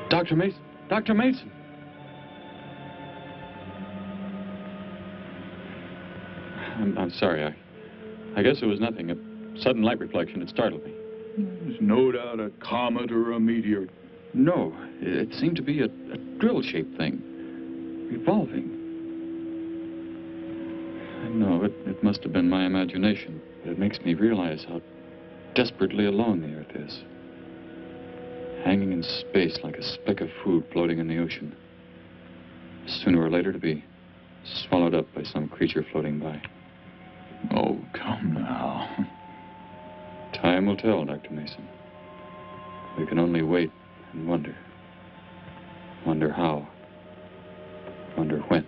Dr. Mason! Dr. Mason! I'm sorry. I guess it was nothing. A sudden light reflection. It startled me. There's no doubt a comet or a meteor. No, it seemed to be a drill-shaped thing. Revolving. No, it must have been my imagination. But it makes me realize how desperately alone the Earth is. Hanging in space like a speck of food floating in the ocean. Sooner or later to be swallowed up by some creature floating by. Oh, come now. Time will tell, Dr. Mason. We can only wait and wonder. Wonder how. Wonder when.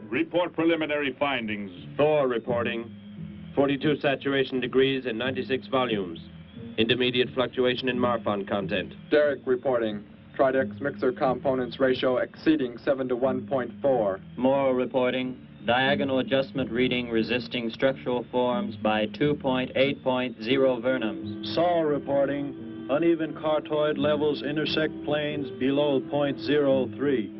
Report preliminary findings. Thor reporting. 42 saturation degrees and 96 volumes. Intermediate fluctuation in Marfan content. Derek reporting. Tridex mixer components ratio exceeding 7 to 1.4. Moore reporting. Diagonal adjustment reading resisting structural forms by 2.8.0 vernums. Saul reporting. Uneven cartoid levels intersect planes below .03.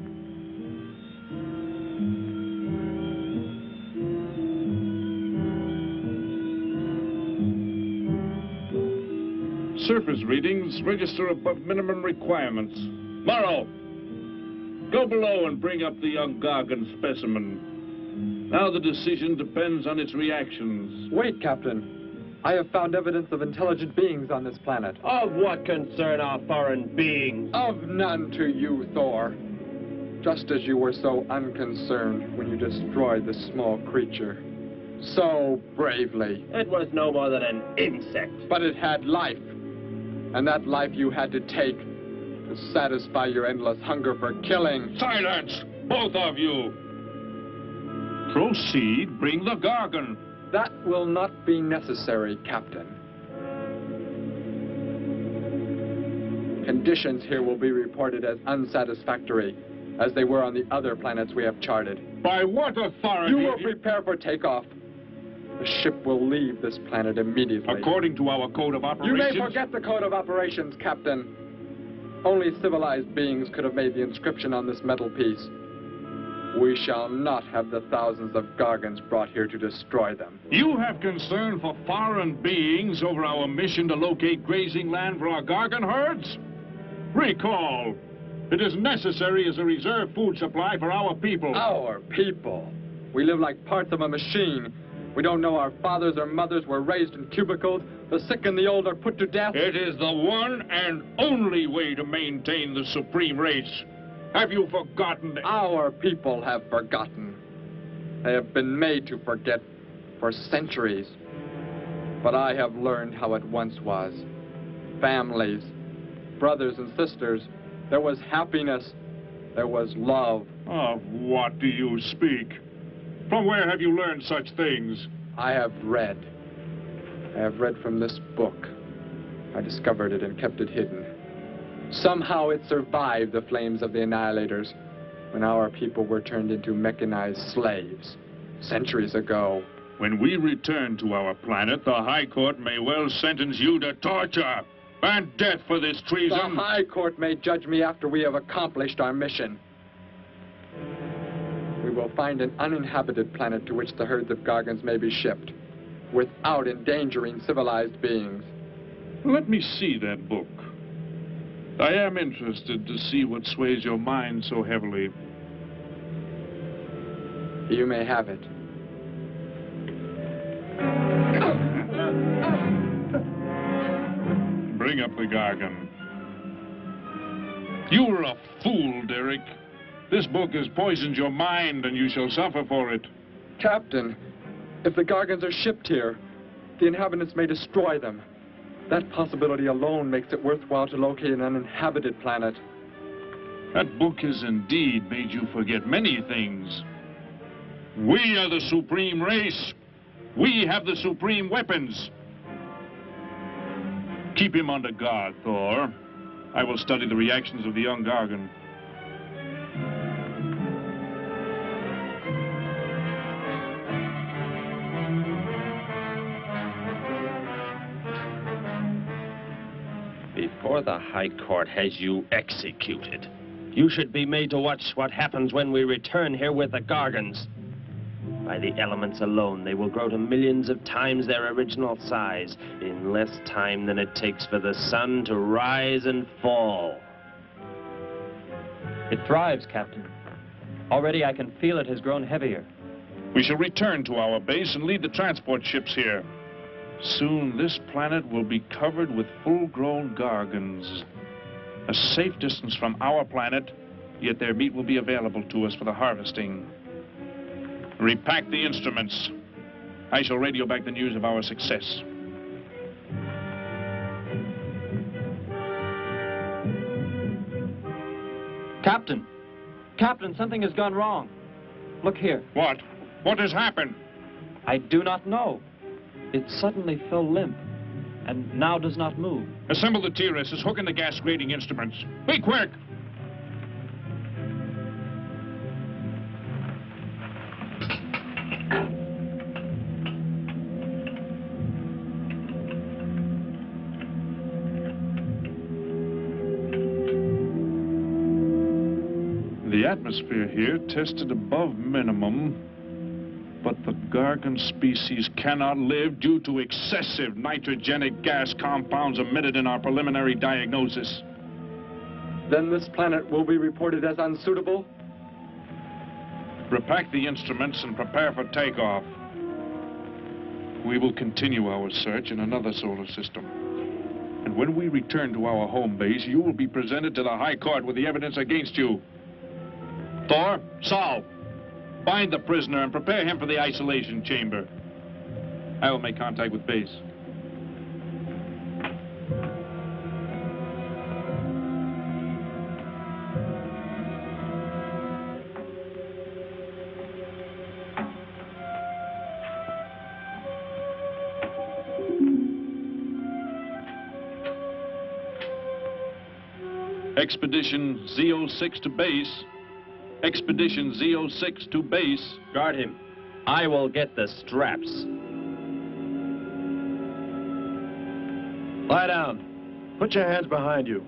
Surface readings register above minimum requirements. Morrow, go below and bring up the young Gargan specimen. Now the decision depends on its reactions. Wait, Captain. I have found evidence of intelligent beings on this planet. Of what concern are foreign beings? Of none to you, Thor. Just as you were so unconcerned when you destroyed the small creature. So bravely. It was no more than an insect. But it had life. And that life you had to take to satisfy your endless hunger for killing. Silence, both of you! Proceed, bring the Gargan. That will not be necessary, Captain. Conditions here will be reported as unsatisfactory, as they were on the other planets we have charted. By what authority? You will prepare for takeoff. The ship will leave this planet immediately. According to our code of operations... You may forget the code of operations, Captain. Only civilized beings could have made the inscription on this metal piece. We shall not have the thousands of Gargans brought here to destroy them. You have concern for foreign beings over our mission to locate grazing land for our Gargan herds? Recall, it is necessary as a reserve food supply for our people. Our people? We live like parts of a machine. We don't know our fathers or mothers were raised in cubicles. The sick and the old are put to death. It is the one and only way to maintain the supreme race. Have you forgotten? Our people have forgotten. They have been made to forget for centuries. But I have learned how it once was. Families, brothers and sisters. There was happiness. There was love. Of what do you speak? From where have you learned such things? I have read. I have read from this book. I discovered it and kept it hidden. Somehow it survived the flames of the Annihilators when our people were turned into mechanized slaves centuries ago. When we return to our planet, the High Court may well sentence you to torture and death for this treason. The High Court may judge me after we have accomplished our mission. We will find an uninhabited planet to which the herds of Gargans may be shipped, without endangering civilized beings. Let me see that book. I am interested to see what sways your mind so heavily. You may have it. Bring up the Gargan. You were a fool, Derek. This book has poisoned your mind, and you shall suffer for it. Captain, if the Gargans are shipped here, the inhabitants may destroy them. That possibility alone makes it worthwhile to locate an uninhabited planet. That book has indeed made you forget many things. We are the supreme race. We have the supreme weapons. Keep him under guard, Thor. I will study the reactions of the young Gargan. Before the High Court has you executed, you should be made to watch what happens when we return here with the Gargans. By the elements alone, they will grow to millions of times their original size in less time than it takes for the sun to rise and fall. It thrives, Captain. Already I can feel it has grown heavier. We shall return to our base and lead the transport ships here. Soon this planet will be covered with full-grown Gargans. A safe distance from our planet, yet their meat will be available to us for the harvesting. Repack the instruments. I shall radio back the news of our success. Captain! Captain, something has gone wrong. Look here. What? What has happened? I do not know. It suddenly fell limp, and now does not move. Assemble the TRSs, hook in the gas grading instruments. Be quick! The atmosphere here tested above minimum. But the Gargan species cannot live due to excessive nitrogenic gas compounds emitted in our preliminary diagnosis. Then this planet will be reported as unsuitable? Repack the instruments and prepare for takeoff. We will continue our search in another solar system. And when we return to our home base, you will be presented to the High Court with the evidence against you. Thor, Saul, bind the prisoner and prepare him for the isolation chamber. I will make contact with base. Expedition Z06 to base. Expedition Z06 to base. Guard him. I will get the straps. Lie down. Put your hands behind you.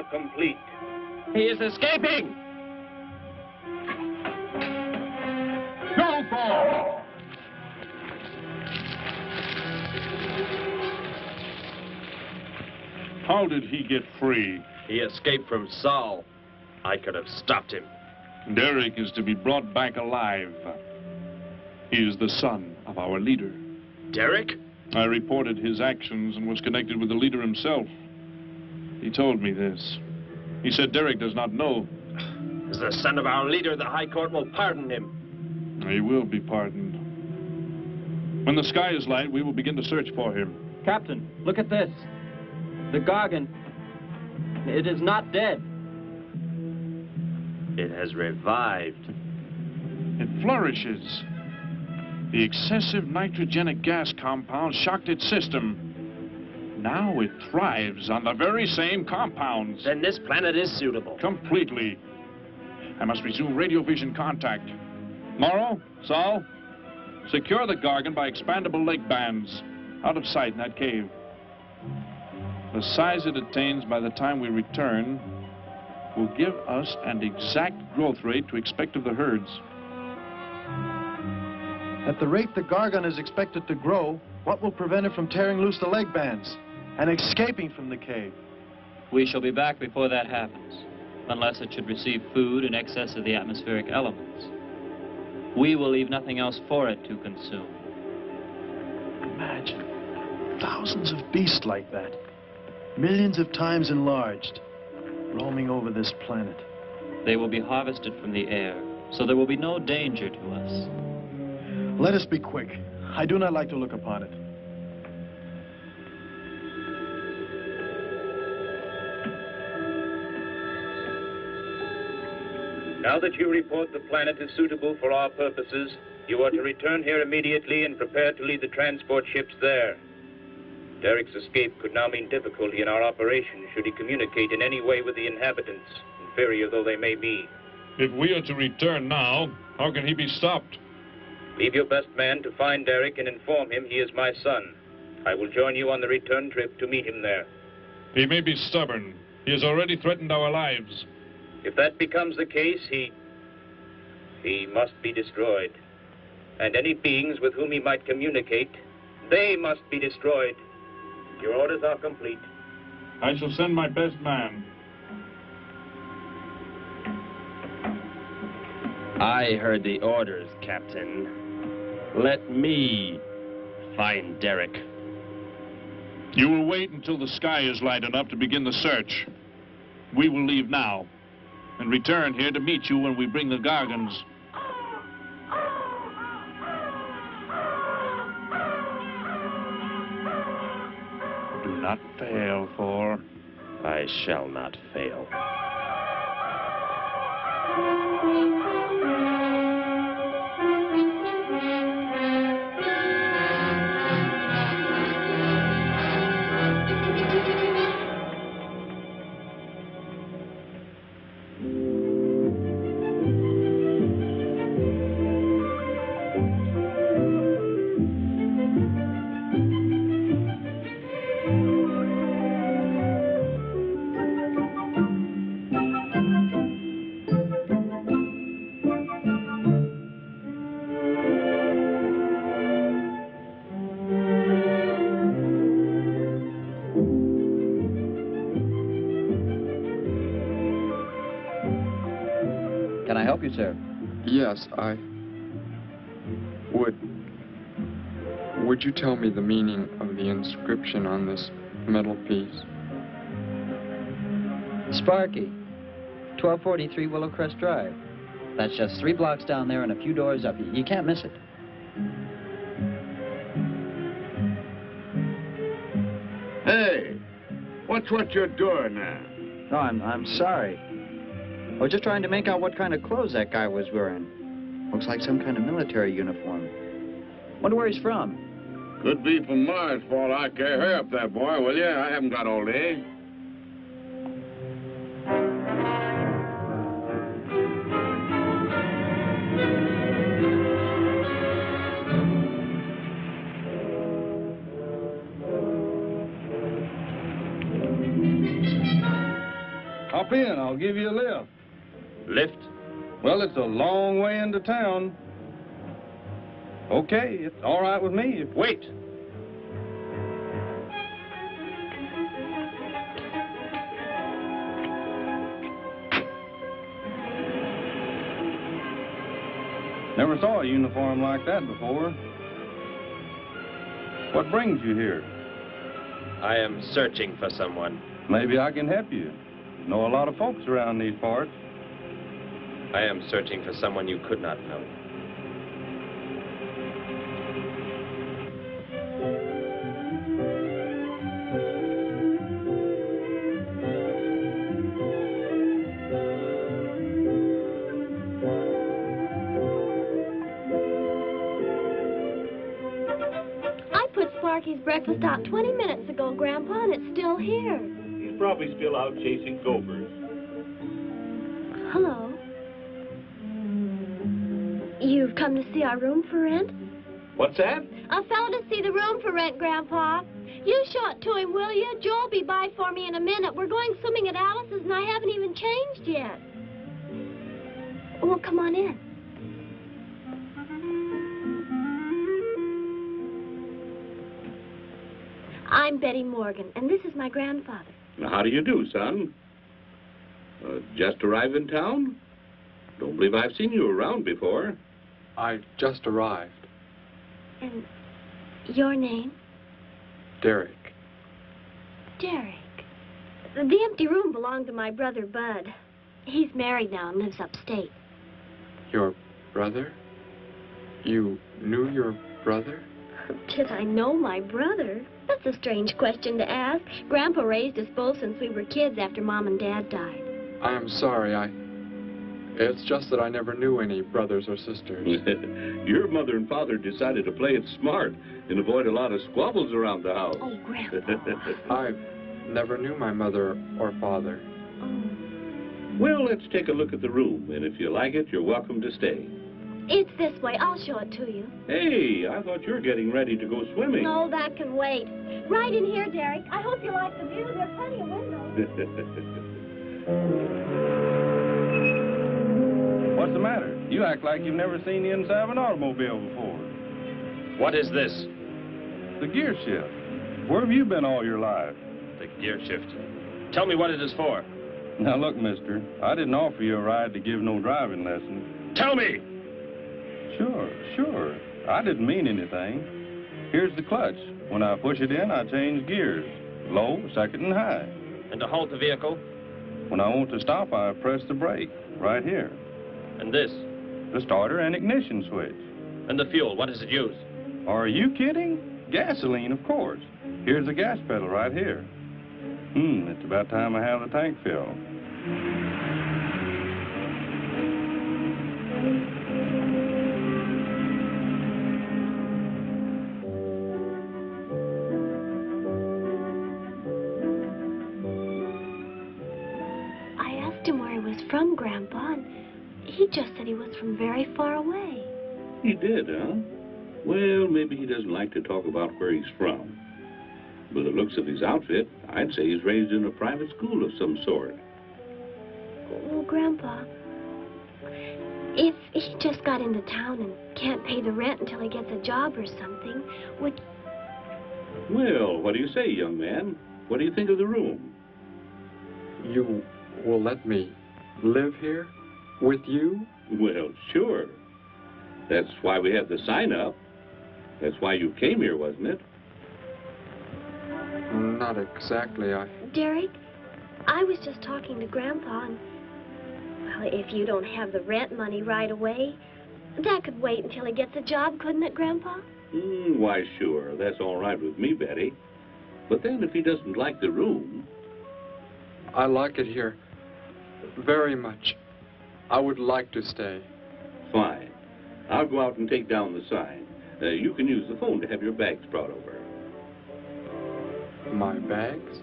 Complete. He is escaping! Go for! How did he get free? He escaped from Saul. I could have stopped him. Derek is to be brought back alive. He is the son of our leader. Derek? I reported his actions and was connected with the leader himself. He told me this. He said Derek does not know. As the son of our leader, the High Court will pardon him. He will be pardoned. When the sky is light, we will begin to search for him. Captain, look at this. The Gargan. It is not dead. It has revived. It flourishes. The excessive nitrogenic gas compound shocked its system. Now it thrives on the very same compounds. Then this planet is suitable. Completely. I must resume radio vision contact. Morrow, Saul, secure the Gargan by expandable leg bands. Out of sight in that cave. The size it attains by the time we return will give us an exact growth rate to expect of the herds. At the rate the Gargan is expected to grow, what will prevent it from tearing loose the leg bands and escaping from the cave? We shall be back before that happens, unless it should receive food in excess of the atmospheric elements. We will leave nothing else for it to consume. Imagine thousands of beasts like that, millions of times enlarged, roaming over this planet. They will be harvested from the air, so there will be no danger to us. Let us be quick. I do not like to look upon it. Now that you report the planet is suitable for our purposes, you are to return here immediately and prepare to lead the transport ships there. Derek's escape could now mean difficulty in our operation should he communicate in any way with the inhabitants, inferior though they may be. If we are to return now, how can he be stopped? Leave your best man to find Derek and inform him he is my son. I will join you on the return trip to meet him there. He may be stubborn. He has already threatened our lives. If that becomes the case, he must be destroyed. And any beings with whom he might communicate, they must be destroyed. Your orders are complete. I shall send my best man. I heard the orders, Captain. Let me find Derek. You will wait until the sky is light enough to begin the search. We will leave now and return here to meet you when we bring the Gargans. Do not fail, Thor. I shall not fail. Can I help you, sir? Yes, Would you tell me the meaning of the inscription on this metal piece? Sparky, 1243 Willowcrest Drive. That's just 3 blocks down there and a few doors up. You can't miss it. Hey, what's what you're doing there? No, I'm sorry. I was just trying to make out what kind of clothes that guy was wearing. Looks like some kind of military uniform. Wonder where he's from. Could be from Mars, for all I care. Hurry up there, boy, will you? I haven't got all day. Hop in, I'll give you a lift. Lift? Well, it's a long way into town. Okay, it's all right with me. Wait. Never saw a uniform like that before. What brings you here? I am searching for someone. Maybe I can help you. Know a lot of folks around these parts. I am searching for someone you could not know. I put Sparky's breakfast out 20 minutes ago, Grandpa, and it's still here. He's probably still out chasing gophers. Hello. You've come to see our room for rent? What's that? A fellow to see the room for rent, Grandpa. You show it to him, will you? Joe'll be by for me in a minute. We're going swimming at Alice's, and I haven't even changed yet. Well, come on in. I'm Betty Morgan, and this is my grandfather. How do you do, son? Just arrived in town? Don't believe I've seen you around before. I just arrived. And your name? Derek. Derek. The empty room belonged to my brother, Bud. He's married now and lives upstate. Your brother? You knew your brother? Did I know my brother? That's a strange question to ask. Grandpa raised us both since we were kids after Mom and Dad died. I'm sorry, It's just that I never knew any brothers or sisters. Your mother and father decided to play it smart and avoid a lot of squabbles around the house. Oh, Grandpa. I never knew my mother or father. Oh. Well, let's take a look at the room, and if you like it, you're welcome to stay. It's this way. I'll show it to you. Hey, I thought you were getting ready to go swimming. No, that can wait. Right in here, Derek. I hope you like the view. There are plenty of windows. What's the matter? You act like you've never seen the inside of an automobile before. What is this? The gear shift. Where have you been all your life? The gear shift. Tell me what it is for. Now, look, mister, I didn't offer you a ride to give no driving lesson. Tell me! Sure. I didn't mean anything. Here's the clutch. When I push it in, I change gears. Low, second, and high. And to halt the vehicle? When I want to stop, I press the brake, right here. And this? The starter and ignition switch. And the fuel, what does it use? Are you kidding? Gasoline, of course. Here's the gas pedal right here. It's about time I have the tank filled. I asked him where he was from, Grandpa, and he just said he was from very far away. He did, huh? Well, maybe he doesn't like to talk about where he's from. By the looks of his outfit, I'd say he's raised in a private school of some sort. Well, Grandpa, if he just got into town and can't pay the rent until he gets a job or something, would... Well, what do you say, young man? What do you think of the room? You will let me live here with you? Well, sure. That's why we have the sign up. That's why you came here, wasn't it? Not exactly, Derek, I was just talking to Grandpa, and... Well, if you don't have the rent money right away, that could wait until he gets a job, couldn't it, Grandpa? Why, sure. That's all right with me, Betty. But then if he doesn't like the room... I like it here very much. I would like to stay. Fine. I'll go out and take down the sign. You can use the phone to have your bags brought over. My bags?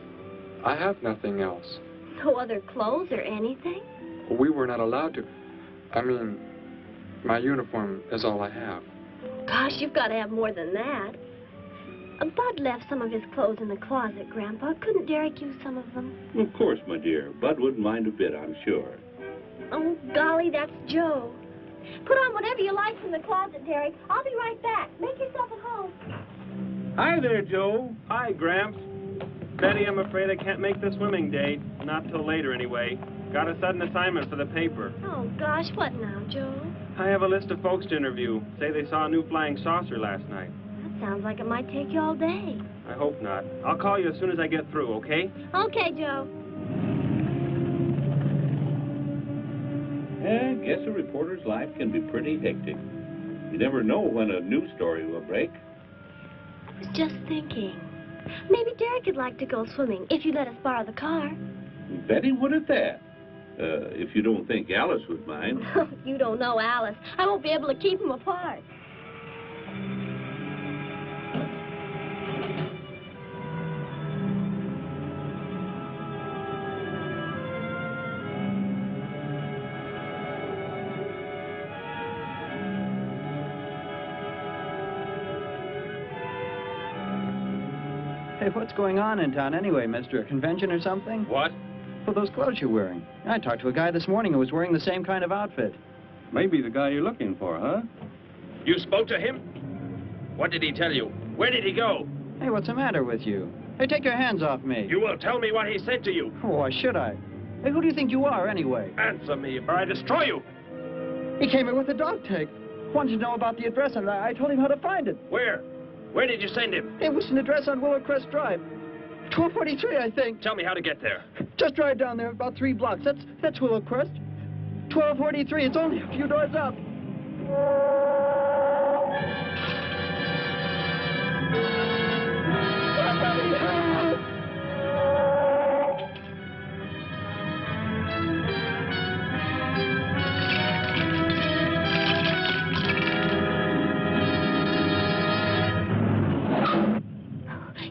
I have nothing else. No other clothes or anything? We were not allowed to. I mean, my uniform is all I have. Gosh, you've got to have more than that. Bud left some of his clothes in the closet, Grandpa. Couldn't Derek use some of them? Of course, my dear. Bud wouldn't mind a bit, I'm sure. Oh, golly, that's Joe. Put on whatever you like from the closet, Derek. I'll be right back. Make yourself at home. Hi there, Joe. Hi, Gramps. Betty, I'm afraid I can't make the swimming date. Not till later, anyway. Got a sudden assignment for the paper. Oh, gosh, what now, Joe? I have a list of folks to interview. Say they saw a new flying saucer last night. That sounds like it might take you all day. I hope not. I'll call you as soon as I get through, okay? Okay, Joe. I guess a reporter's life can be pretty hectic. You never know when a news story will break. I was just thinking. Maybe Derek would like to go swimming if you let us borrow the car. Betty would at that. If you don't think Alice would mind. You don't know Alice. I won't be able to keep them apart. Hey, what's going on in town anyway, mister? A convention or something? What? Well, those clothes you're wearing. I talked to a guy this morning who was wearing the same kind of outfit. Maybe the guy you're looking for, huh? You spoke to him? What did he tell you? Where did he go? Hey, what's the matter with you? Hey, take your hands off me. You will tell me what he said to you. Oh, why should I? Hey, who do you think you are, anyway? Answer me, or I destroy you. He came in with a dog tag. Wanted to know about the address, and I told him how to find it. Where? Where did you send him? It was an address on Willow Crest Drive. 1243, I think. Tell me how to get there. Just drive down there about 3 blocks. That's Willow Crest. 1243. It's only a few doors up.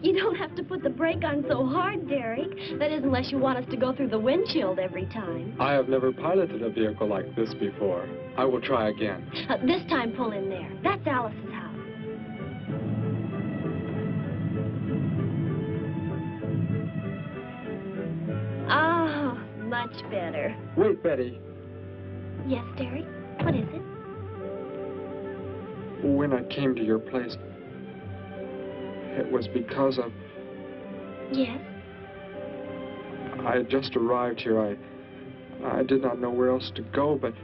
You don't have to put the brake on so hard, Derek. That is, unless you want us to go through the windshield every time. I have never piloted a vehicle like this before. I will try again. This time, pull in there. That's Alice's house. Oh, much better. Wait, Betty. Yes, Derek? What is it? When I came to your place, it was because of... Yes? I had just arrived here. I did not know where else to go, but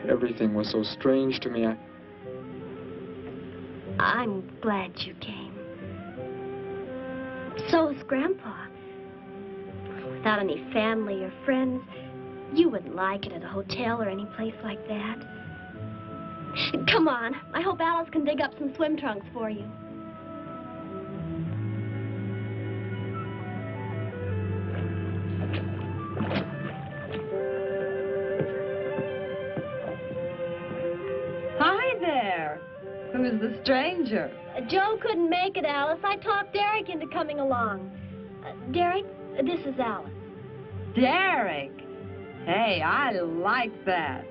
everything was so strange to me. I'm glad you came. So is Grandpa. Without any family or friends, you wouldn't like it at a hotel or any place like that. Come on. I hope Alice can dig up some swim trunks for you. Who's the stranger? Joe couldn't make it, Alice. I talked Derek into coming along. Derek, this is Alice. Derek. Hey, I like that.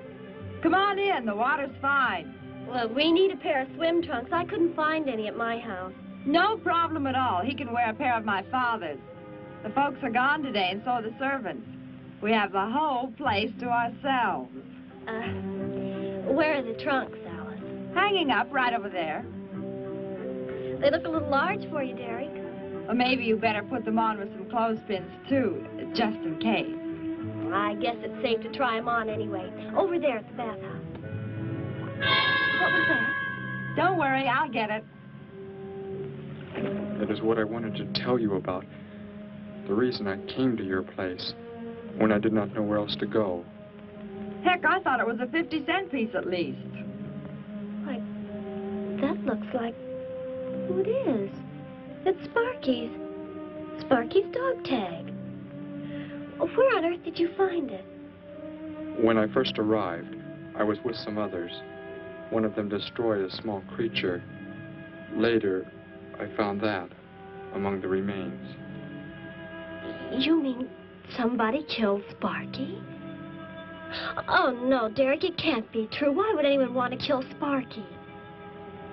Come on in. The water's fine. Well, we need a pair of swim trunks. I couldn't find any at my house. No problem at all. He can wear a pair of my father's. The folks are gone today, and so are the servants. We have the whole place to ourselves. Where are the trunks, Alice? Hanging up right over there. They look a little large for you, Derek. Or maybe you better put them on with some clothespins, too, just in case. I guess it's safe to try them on anyway. Over there at the bathhouse. What was that? Don't worry, I'll get it. It is what I wanted to tell you about. The reason I came to your place when I did not know where else to go. Heck, I thought it was a 50-cent piece at least. Why, that looks like who it is. It's Sparky's. Sparky's dog tag. Where on earth did you find it? When I first arrived, I was with some others. One of them destroyed a small creature. Later, I found that among the remains. You mean somebody killed Sparky? Oh, no, Derek, it can't be true. Why would anyone want to kill Sparky?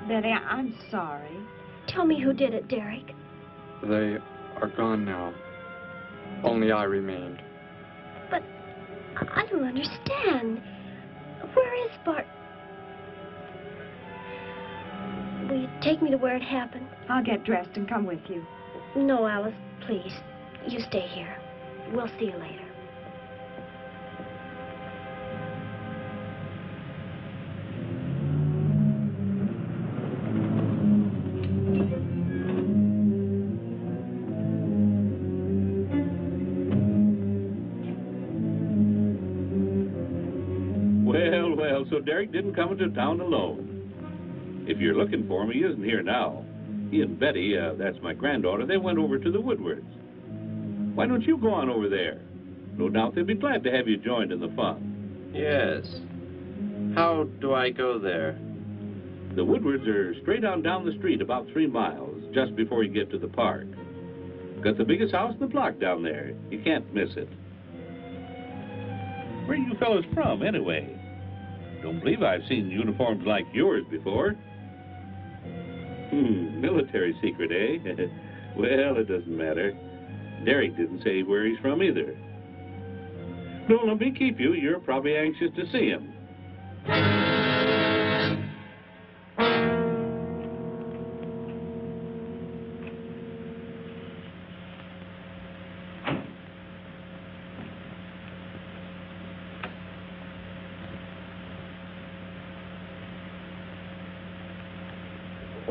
Betty, I'm sorry. Tell me who did it, Derek. They are gone now. Only I remained. But I don't understand. Where is Sparky? Will you take me to where it happened? I'll get dressed and come with you. No, Alice, please. You stay here. We'll see you later. Well, so Derek didn't come into town alone. If you're looking for him, he isn't here now. He and Betty, that's my granddaughter, they went over to the Woodwards. Why don't you go on over there? No doubt they'd be glad to have you joined in the fun. Yes. How do I go there? The Woodwards are straight on down the street about 3 miles, just before you get to the park. Got the biggest house in the block down there. You can't miss it. Where are you fellas from, anyway? Don't believe I've seen uniforms like yours before. Military secret, eh? Well, it doesn't matter. Derek didn't say where he's from either. Don't let me keep you. You're probably anxious to see him.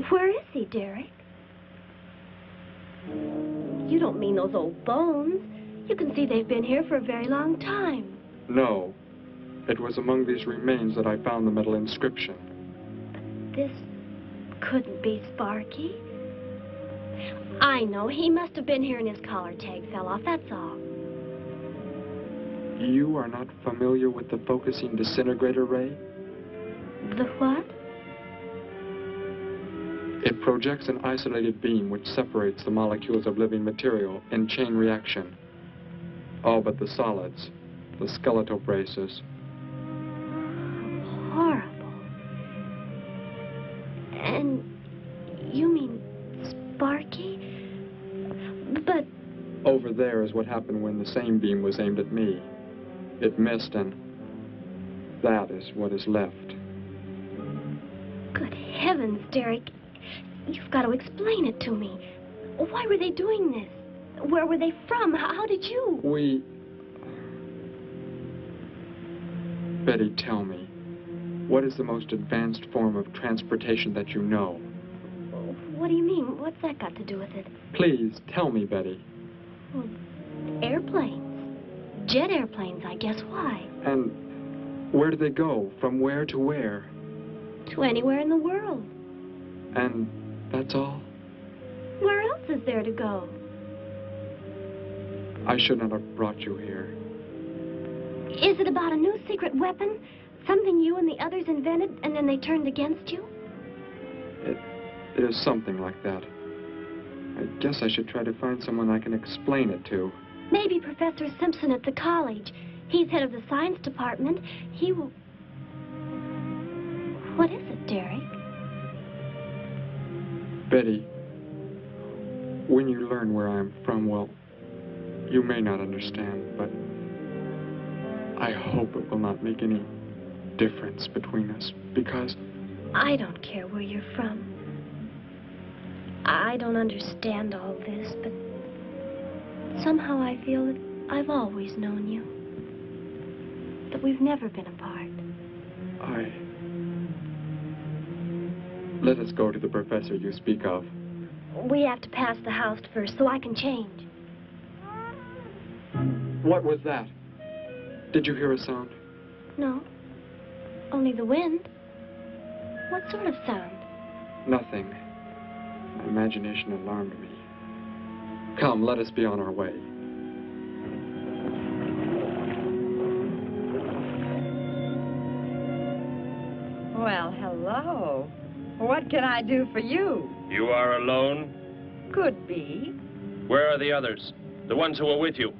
Where is he, Derek? You don't mean those old bones. You can see they've been here for a very long time. No. It was among these remains that I found the metal inscription. But this couldn't be Sparky. I know. He must have been here and his collar tag fell off, that's all. You are not familiar with the focusing disintegrator ray? The what? It projects an isolated beam which separates the molecules of living material in chain reaction. All but the solids, the skeletal braces. Horrible. And you mean Sparky? But... Over there is what happened when the same beam was aimed at me. It missed, and that is what is left. Good heavens, Derek. You've got to explain it to me. Why were they doing this? Where were they from? How did you? Betty, tell me, what is the most advanced form of transportation that you know? What do you mean? What's that got to do with it? Please, tell me, Betty. Well, airplanes. Jet airplanes, I guess. Why? And where do they go? From where to where? To anywhere in the world. And that's all? Where else is there to go? I should not have brought you here. Is it about a new secret weapon? Something you and the others invented and then they turned against you? It is something like that. I guess I should try to find someone I can explain it to. Maybe Professor Simpson at the college. He's head of the science department. He will... What is it, Derek? Betty, when you learn where I'm from, well, you may not understand, but I hope it will not make any difference between us, because... I don't care where you're from. I don't understand all this, but somehow I feel that I've always known you. That we've never been apart. Let us go to the professor you speak of. We have to pass the house first so I can change. What was that? Did you hear a sound? No. Only the wind. What sort of sound? Nothing. My imagination alarmed me. Come, let us be on our way. Well, hello. What can I do for you? You are alone? Could be. Where are the others? The ones who were with you?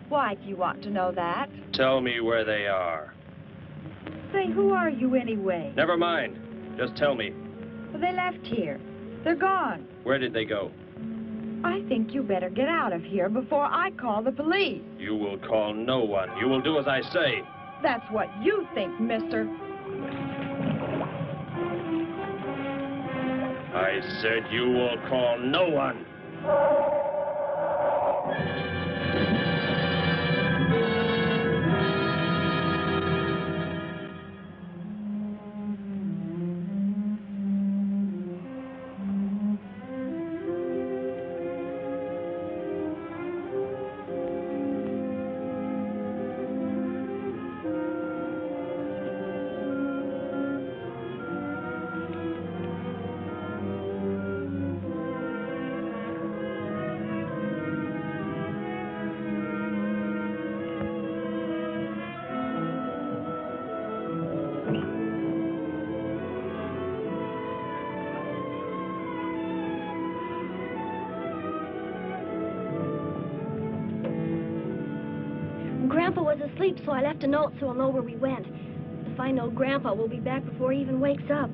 Why do you want to know that? Tell me where they are. Say, who are you anyway? Never mind. Just tell me. Well, they left here. They're gone. Where did they go? I think you better get out of here before I call the police. You will call no one. You will do as I say. That's what you think, mister. I said you will call no one. Grandpa was asleep, so I left a note so he'll know where we went. If I know Grandpa, we'll be back before he even wakes up.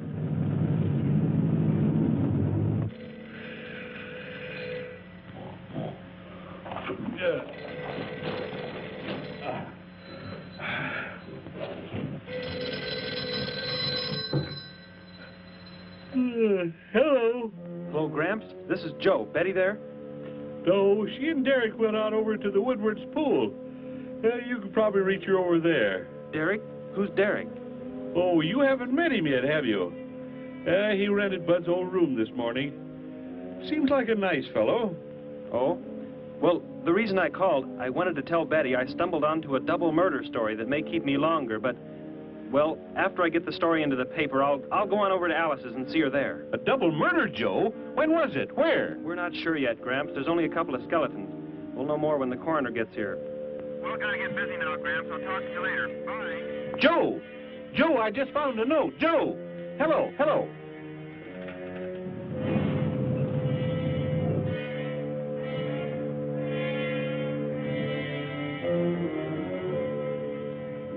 Hello. Hello, Gramps. This is Joe. Betty there? No, she and Derek went out over to the Woodward's pool. You could probably reach her over there. Derek? Who's Derek? Oh, you haven't met him yet, have you? He rented Bud's old room this morning. Seems like a nice fellow. Oh? Well, the reason I called, I wanted to tell Betty I stumbled onto a double murder story that may keep me longer, but, well, after I get the story into the paper, I'll go on over to Alice's and see her there. A double murder, Joe? When was it? Where? We're not sure yet, Gramps. There's only a couple of skeletons. We'll know more when the coroner gets here. Well, gotta get busy now, Gramps. I'll talk to you later. Bye. Joe! Joe, I just found a note. Joe! Hello, hello.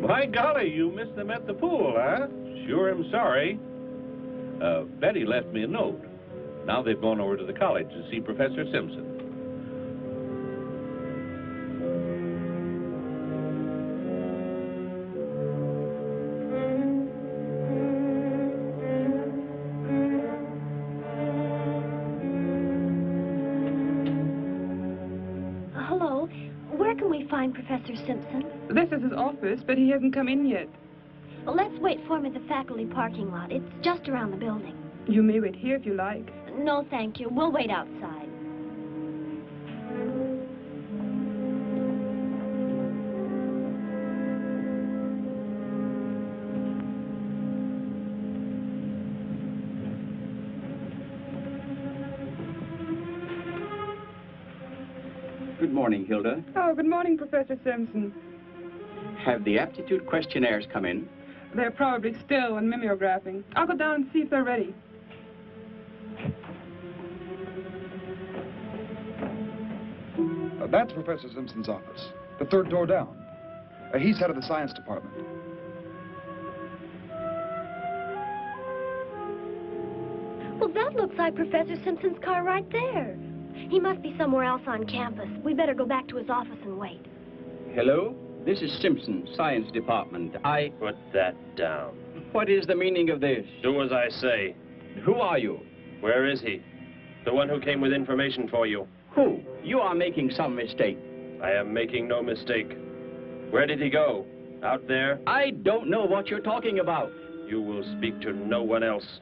My golly, you missed them at the pool, huh? Sure am sorry. Betty left me a note. Now they've gone over to the college to see Professor Simpson. Hello. Where can we find Professor Simpson? This is his office, but he hasn't come in yet. Well, let's wait for him at the faculty parking lot. It's just around the building. You may wait here if you like. No, thank you. We'll wait outside. Good morning, Hilda. Oh, good morning, Professor Simpson. Have the aptitude questionnaires come in? They're probably still in mimeographing. I'll go down and see if they're ready. That's Professor Simpson's office. The third door down. He's head of the science department. Well, that looks like Professor Simpson's car right there. He must be somewhere else on campus. We better go back to his office and wait. Hello? This is Simpson, science department. Put that down. What is the meaning of this? Do as I say. Who are you? Where is he? The one who came with information for you. Who? You are making some mistake. I am making no mistake. Where did he go? Out there? I don't know what you're talking about. You will speak to no one else.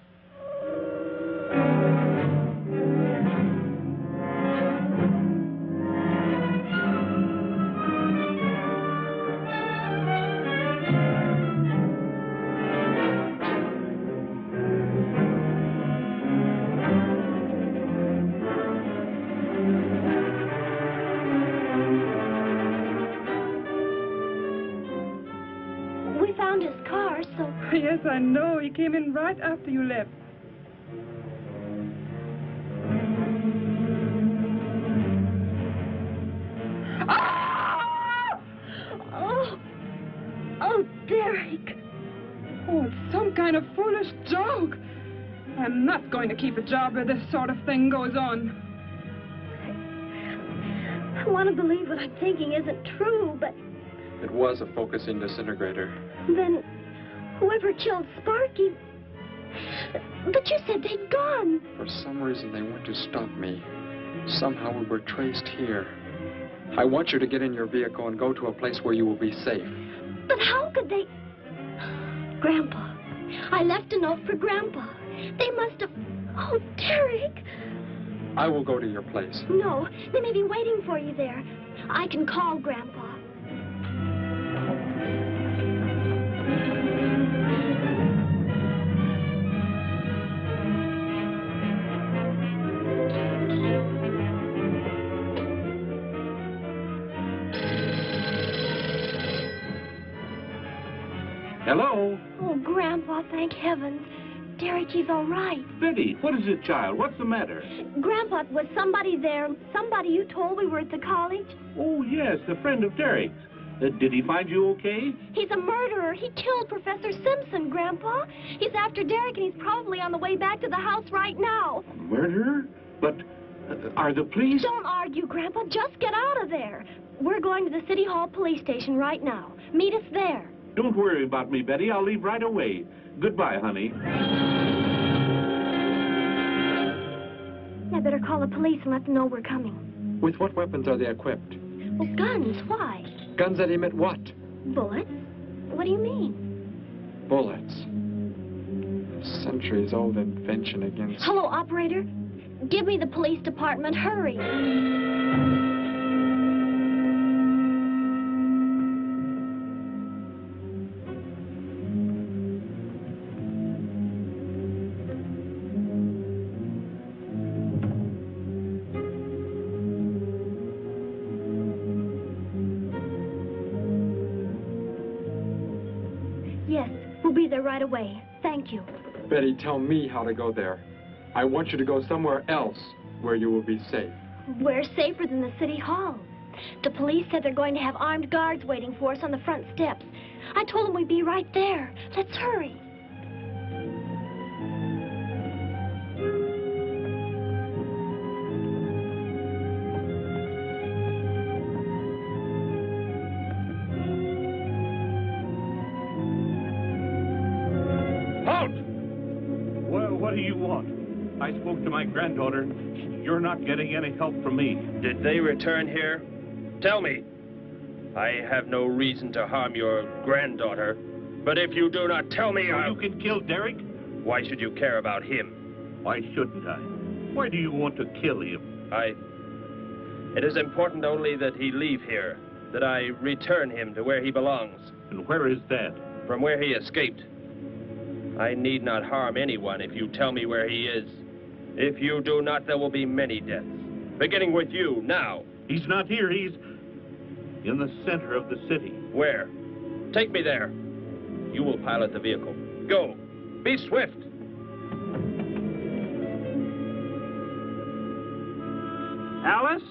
Yes, I know. He came in right after you left. Ah! Oh, Derek. Oh, it's some kind of foolish joke. I'm not going to keep a job where this sort of thing goes on. I want to believe what I'm thinking isn't true, but... It was a focusing disintegrator. Then... whoever killed Sparky... But you said they'd gone. For some reason, they went to stop me. Somehow we were traced here. I want you to get in your vehicle and go to a place where you will be safe. But how could they... Grandpa. I left a note for Grandpa. They must have... Oh, Derek. I will go to your place. No, they may be waiting for you there. I can call Grandpa. Hello? Oh, Grandpa, thank heavens. Derek, he's all right. Betty, what is it, child? What's the matter? Grandpa, was somebody there? Somebody you told we were at the college? Oh, yes, a friend of Derek's. Did he find you okay? He's a murderer. He killed Professor Simpson, Grandpa. He's after Derek, and he's probably on the way back to the house right now. A murderer? But are the police... Don't argue, Grandpa. Just get out of there. We're going to the City Hall police station right now. Meet us there. Don't worry about me, Betty. I'll leave right away. Goodbye, honey. I better call the police and let them know we're coming. With what weapons are they equipped? Well, guns. Why? Guns that emit what? Bullets. What do you mean? Bullets. A centuries-old invention against... Hello, operator. Give me the police department. Hurry. We'll be there right away. Thank you. Betty, tell me how to go there. I want you to go somewhere else where you will be safe. We're safer than the City Hall. The police said they're going to have armed guards waiting for us on the front steps. I told them we'd be right there. Let's hurry. What do you want? I spoke to my granddaughter. You're not getting any help from me. Did they return here? Tell me. I have no reason to harm your granddaughter, but if you do not tell me, You can kill Derek? Why should you care about him? Why shouldn't I? Why do you want to kill him? It is important only that he leave here, that I return him to where he belongs. And where is that? From where he escaped. I need not harm anyone if you tell me where he is. If you do not, there will be many deaths. Beginning with you, now. He's not here. He's in the center of the city. Where? Take me there. You will pilot the vehicle. Go. Be swift. Alice?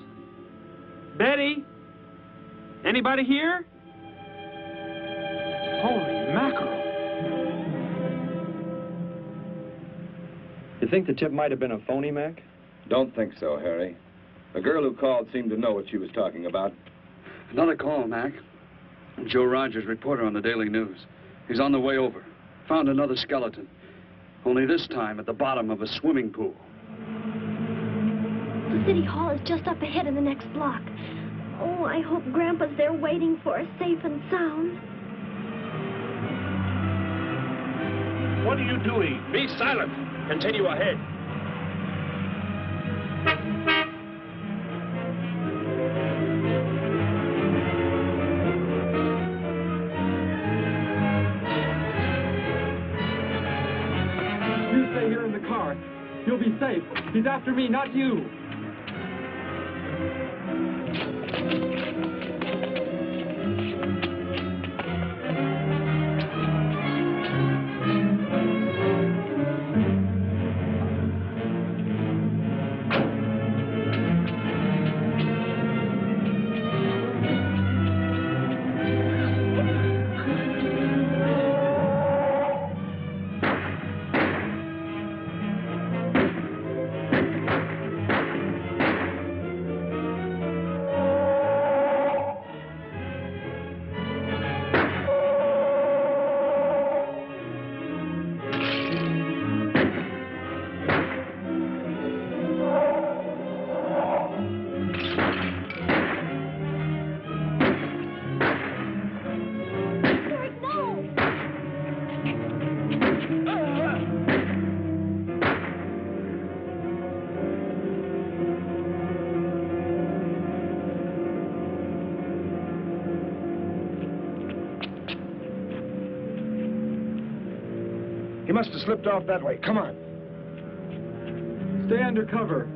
Betty? Anybody here? Holy mackerel. You think the tip might have been a phony, Mac? Don't think so, Harry. The girl who called seemed to know what she was talking about. Another call, Mac. Joe Rogers, reporter on the Daily News. He's on the way over. Found another skeleton. Only this time at the bottom of a swimming pool. The city hall is just up ahead in the next block. Oh, I hope Grandpa's there waiting for us safe and sound. What are you doing? Be silent. Continue ahead. You stay here in the car. You'll be safe. He's after me, not you. He must have slipped off that way. Come on. Stay under cover.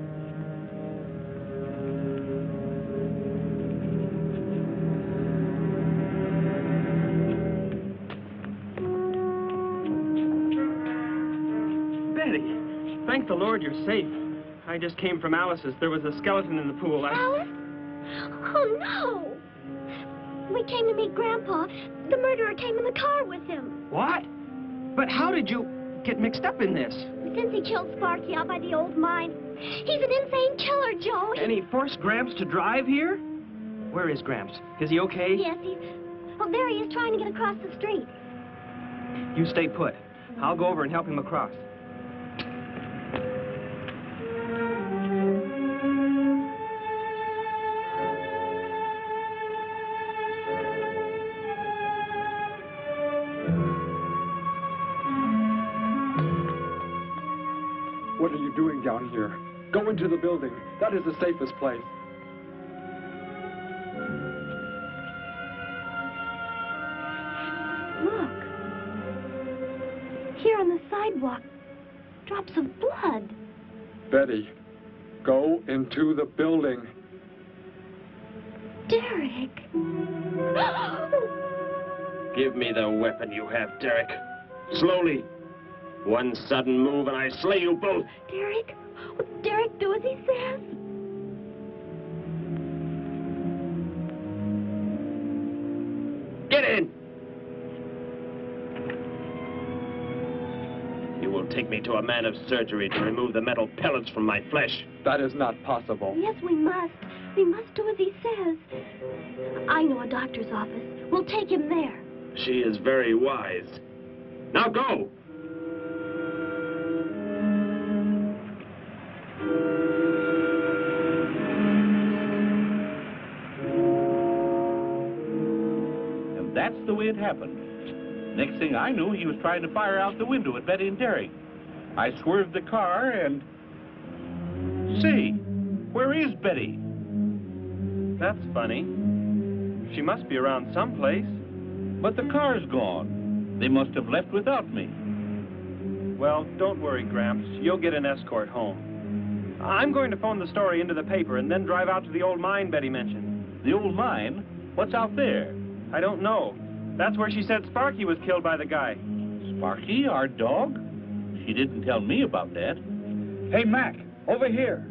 Betty, thank the Lord you're safe. I just came from Alice's. There was a skeleton in the pool. Alice? Oh, no! We came to meet Grandpa. The murderer came in the car with him. What? But how did you get mixed up in this? Since he killed Sparky out by the old mine. He's an insane killer, Joe. And he forced Gramps to drive here? Where is Gramps? Is he okay? Yes, he's... Well, there he is trying to get across the street. You stay put. I'll go over and help him across. What are you doing down here? Go into the building. That is the safest place. Look. Here on the sidewalk. Drops of blood. Betty, go into the building. Derek. Give me the weapon you have, Derek. Slowly. One sudden move and I slay you both. Derek? Will Derek do as he says? Get in! You will take me to a man of surgery to remove the metal pellets from my flesh. That is not possible. Yes, we must. We must do as he says. I know a doctor's office. We'll take him there. She is very wise. Now go! That's the way it happened. Next thing I knew, he was trying to fire out the window at Betty and Derek. I swerved the car and... Say, where is Betty? That's funny. She must be around someplace. But the car's gone. They must have left without me. Well, don't worry, Gramps. You'll get an escort home. I'm going to phone the story into the paper and then drive out to the old mine Betty mentioned. The old mine? What's out there? I don't know. That's where she said Sparky was killed by the guy. Sparky, our dog? She didn't tell me about that. Hey, Mac, over here.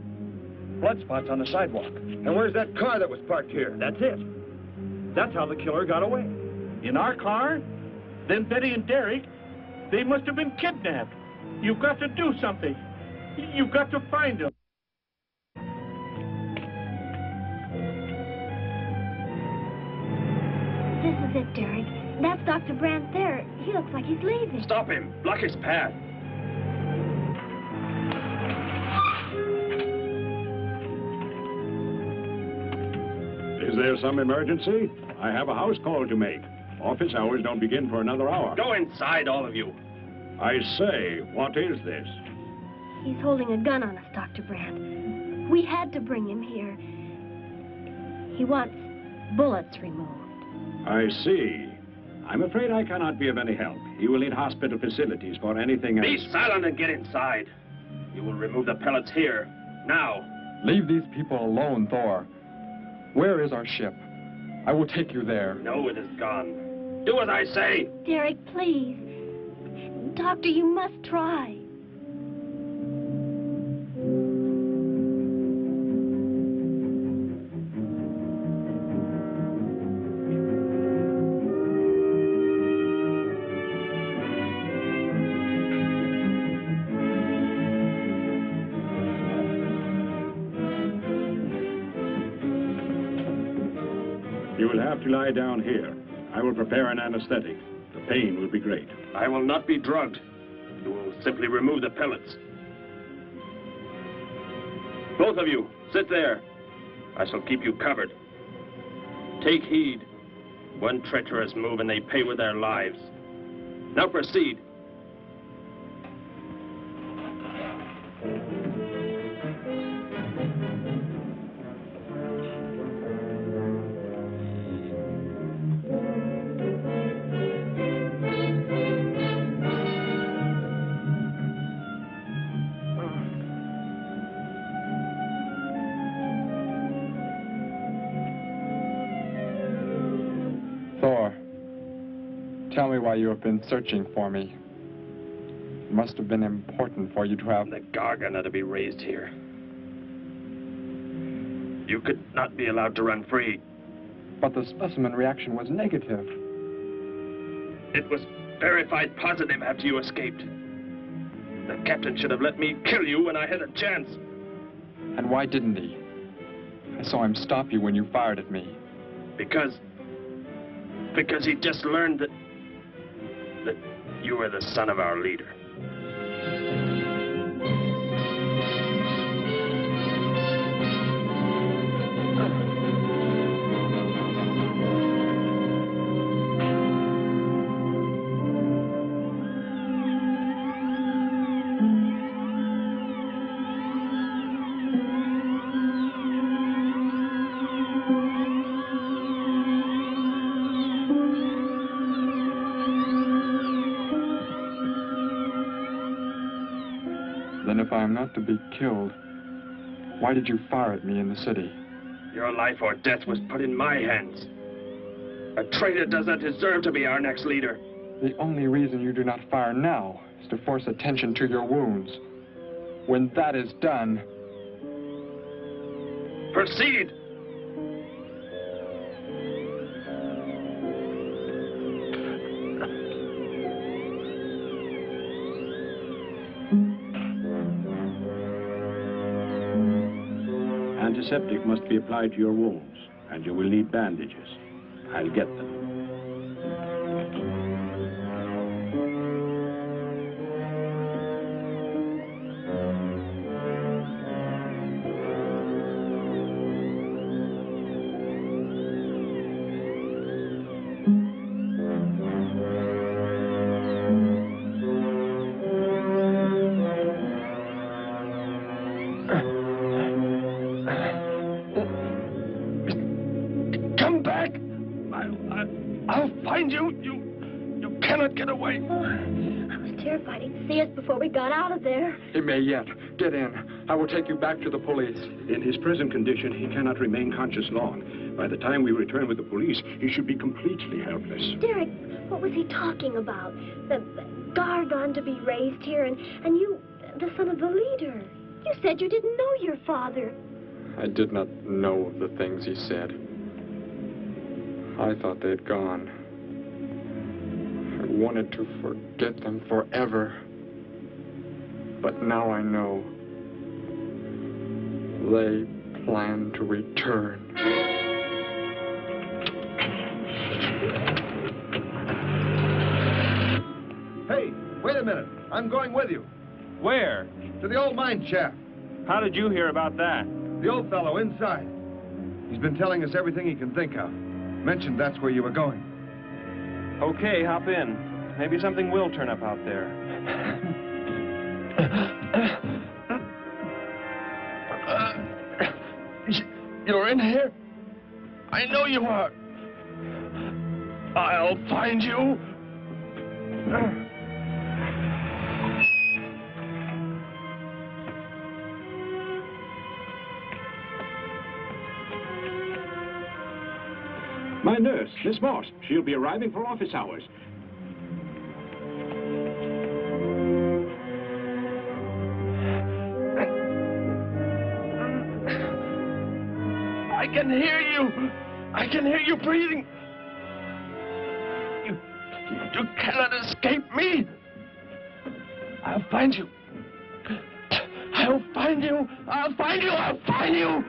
blood spots on the sidewalk. And where's that car that was parked here? That's it. That's how the killer got away. In our car? Then Betty and Derek, they must have been kidnapped. You've got to do something. You've got to find them. This is it, Derek. That's Dr. Brandt there. He looks like he's leaving. Stop him. Block his path. Is there some emergency? I have a house call to make. Office hours don't begin for another hour. Go inside, all of you. I say, what is this? He's holding a gun on us, Dr. Brandt. We had to bring him here. He wants bullets removed. I see. I'm afraid I cannot be of any help. He will need hospital facilities for anything else. Be silent and get inside. You will remove the pellets here, now. Leave these people alone, Thor. Where is our ship? I will take you there. No, it is gone. Do as I say. Derek, please. Doctor, you must try. You will have to lie down here. I will prepare an anesthetic. The pain will be great. I will not be drugged. You will simply remove the pellets. Both of you, sit there. I shall keep you covered. Take heed. One treacherous move and they pay with their lives. Now proceed. Thor, tell me why you have been searching for me. It must have been important for you to have... The Gargant are to be raised here. You could not be allowed to run free. But the specimen reaction was negative. It was verified positive after you escaped. The captain should have let me kill you when I had a chance. And why didn't he? I saw him stop you when you fired at me. Because he just learned that you were the son of our leader. Then if I am not to be killed, why did you fire at me in the city? Your life or death was put in my hands. A traitor does not deserve to be our next leader. The only reason you do not fire now is to force attention to your wounds. When that is done... Proceed! Antiseptic must be applied to your wounds, and you will need bandages. I'll get them. Before we got out of there. He may yet. Get in. I will take you back to the police. In his present condition, he cannot remain conscious long. By the time we return with the police, he should be completely helpless. Derek, what was he talking about? The Gargant to be raised here, and you, the son of the leader. You said you didn't know your father. I did not know of the things he said. I thought they'd gone. I wanted to forget them forever. But now I know. They plan to return. Hey, wait a minute. I'm going with you. Where? To the old mine shaft. How did you hear about that? The old fellow inside. He's been telling us everything he can think of. Mentioned that's where you were going. Okay, hop in. Maybe something will turn up out there. You're in here? I know you are. I'll find you. My nurse, Miss Moss. She'll be arriving for office hours. I can hear you. I can hear you breathing. You cannot escape me. I'll find you. I'll find you. I'll find you. I'll find you.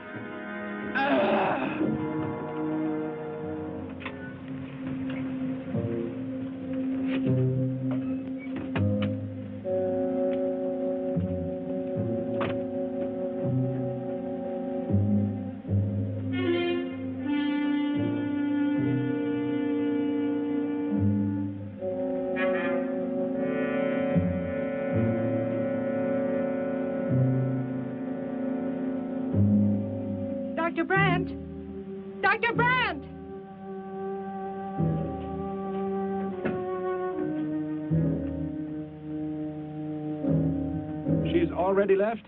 Dr. Brandt! Dr. Brandt! She's already left?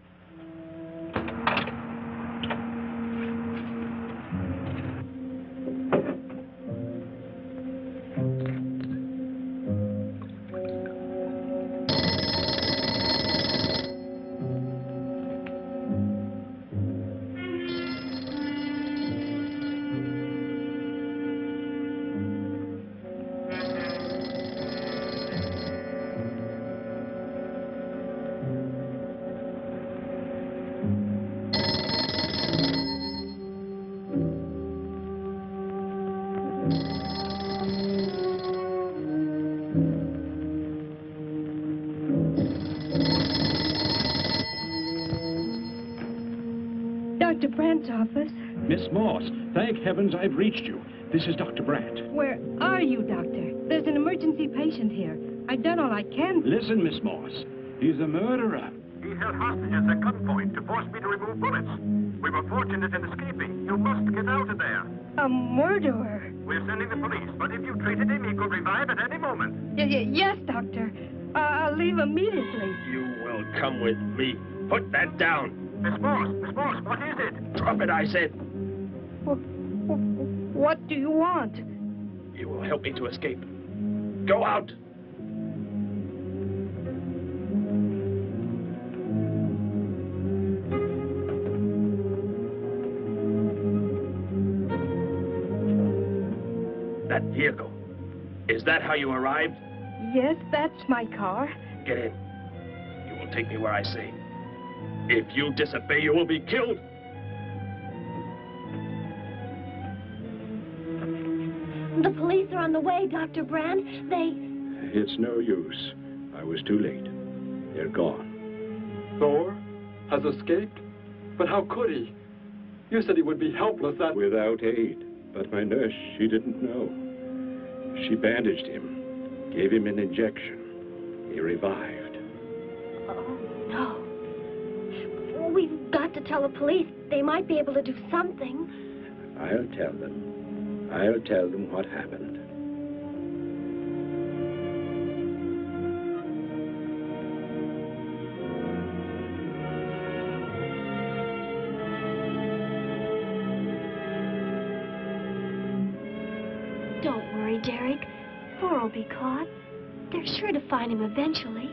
Dr. Brandt's office. Miss Moss, thank heavens I've reached you. This is Dr. Brandt. Where are you, Doctor? There's an emergency patient here. I've done all I can. Listen, Miss Moss. He's a murderer. He held hostages at gunpoint to force me to remove bullets. We were fortunate in escaping. You must get out of there. A murderer? We're sending the police, but if you treated him, he could revive at any moment. Yes, Doctor. I'll leave immediately. You will come with me. Put that down. Miss Moss, what is it? Drop it, I said. What do you want? You will help me to escape. Go out. That vehicle. Is that how you arrived? Yes, that's my car. Get in. You will take me where I say. If you disobey, you will be killed. The police are on the way, Dr. Brandt. It's no use. I was too late. They're gone. Thor has escaped? But how could he? You said he would be helpless that... Without aid. But my nurse, she didn't know. She bandaged him, gave him an injection. He revived. Oh, no. We've got to tell the police. They might be able to do something. I'll tell them. I'll tell them what happened. Don't worry, Derek. Thor will be caught. They're sure to find him eventually.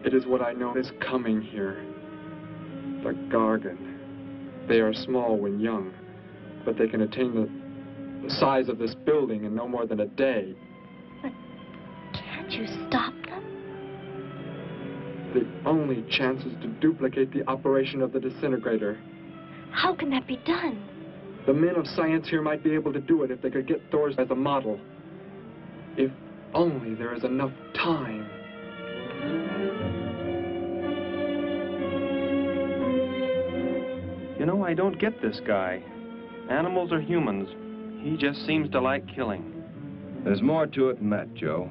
It is what I know is coming here. The Gargan. They are small when young, but they can attain the size of this building in no more than a day. But can't you stop them? The only chance is to duplicate the operation of the disintegrator. How can that be done? The men of science here might be able to do it if they could get Thor's as a model. If only there is enough time. You know, I don't get this guy. Animals or humans, he just seems to like killing. There's more to it than that, Joe.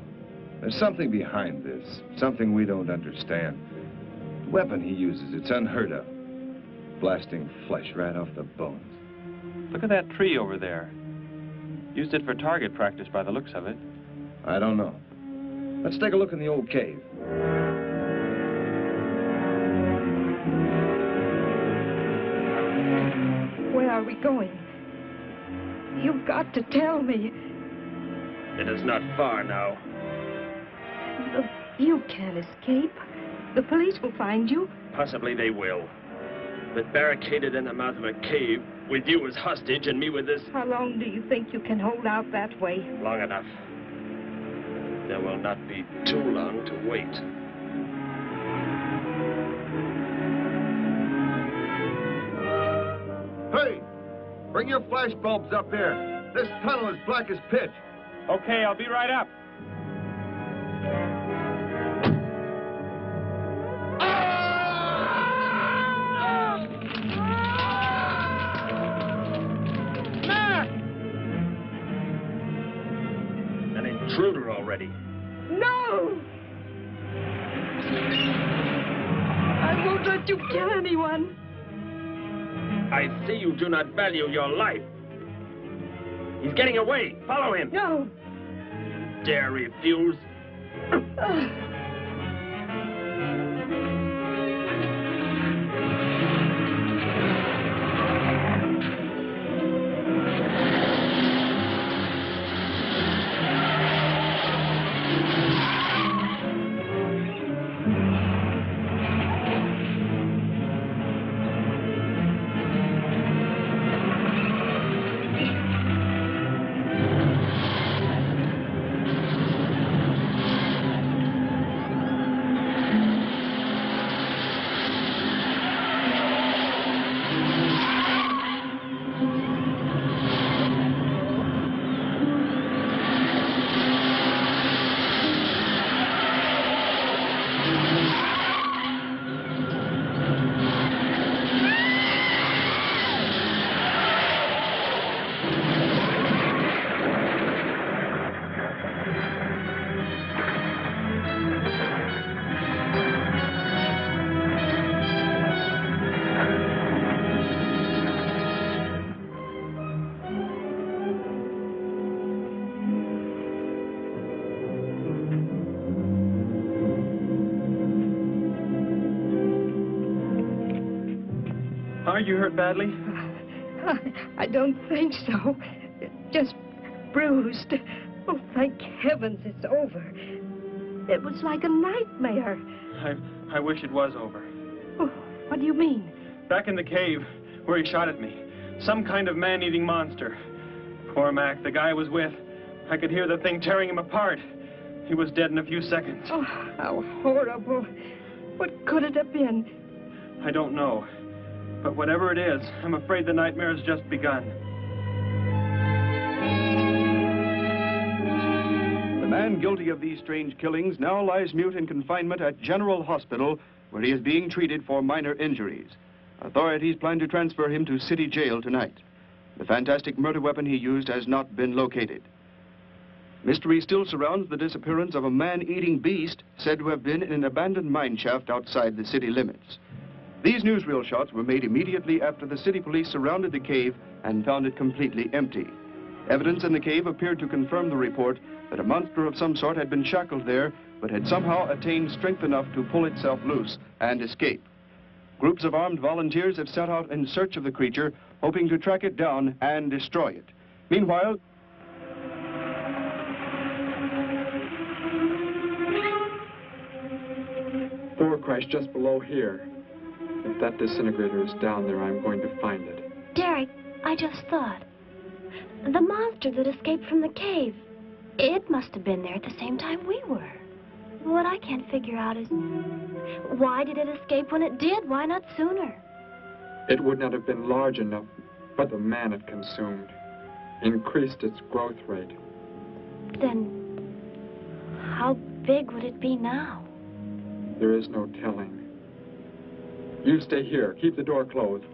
There's something behind this, something we don't understand. The weapon he uses, it's unheard of. Blasting flesh right off the bones. Look at that tree over there. Used it for target practice by the looks of it. I don't know. Let's take a look in the old cave. Where are we going? You've got to tell me. It is not far now. You can't escape. The police will find you. Possibly they will. But barricaded in the mouth of a cave, with you as hostage and me with this... How long do you think you can hold out that way? Long enough. There will not be too long to wait. Hey! Bring your flash bulbs up here. This tunnel is black as pitch. Okay, I'll be right up. An intruder already. No! I won't let you kill anyone. I see you do not value your life. He's getting away. Follow him. No. Dare refuse? Are you hurt badly? I don't think so. Just bruised. Oh, thank heavens it's over. It was like a nightmare. I wish it was over. Oh, what do you mean? Back in the cave where he shot at me. Some kind of man-eating monster. Poor Mac, the guy I was with. I could hear the thing tearing him apart. He was dead in a few seconds. Oh, how horrible. What could it have been? I don't know. But whatever it is, I'm afraid the nightmare has just begun. The man guilty of these strange killings now lies mute in confinement at General Hospital, where he is being treated for minor injuries. Authorities plan to transfer him to City Jail tonight. The fantastic murder weapon he used has not been located. Mystery still surrounds the disappearance of a man-eating beast said to have been in an abandoned mine shaft outside the city limits. These newsreel shots were made immediately after the city police surrounded the cave and found it completely empty. Evidence in the cave appeared to confirm the report that a monster of some sort had been shackled there, but had somehow attained strength enough to pull itself loose and escape. Groups of armed volunteers have set out in search of the creature, hoping to track it down and destroy it. Meanwhile, Thor crashed just below here. If If that disintegrator is down there, I'm going to find it. Derek, I just thought. The monster that escaped from the cave. It must have been there at the same time we were. What I can't figure out is, why did it escape when it did? Why not sooner? It would not have been large enough, but the man it consumed increased its growth rate. Then, how big would it be now? There is no telling. You stay here. Keep the door closed.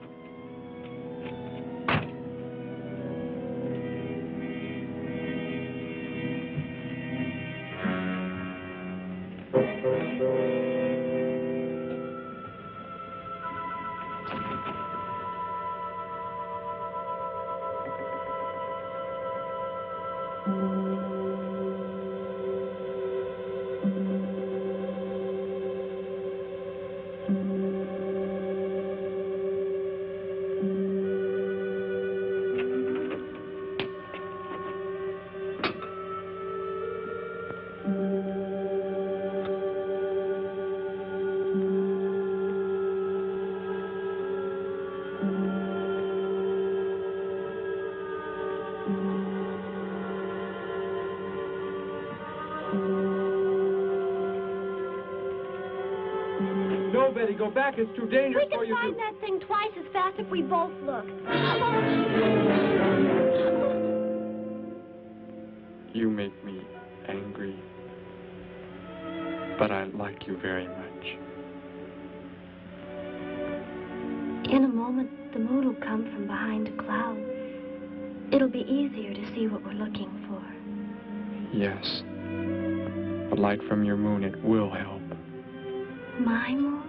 Betty, go back. It's too dangerous for you. We can find that thing twice as fast if we both look. You make me angry, but I like you very much. In a moment, the moon will come from behind a cloud. It'll be easier to see what we're looking for. Yes. The light from your moon, it will help. My moon?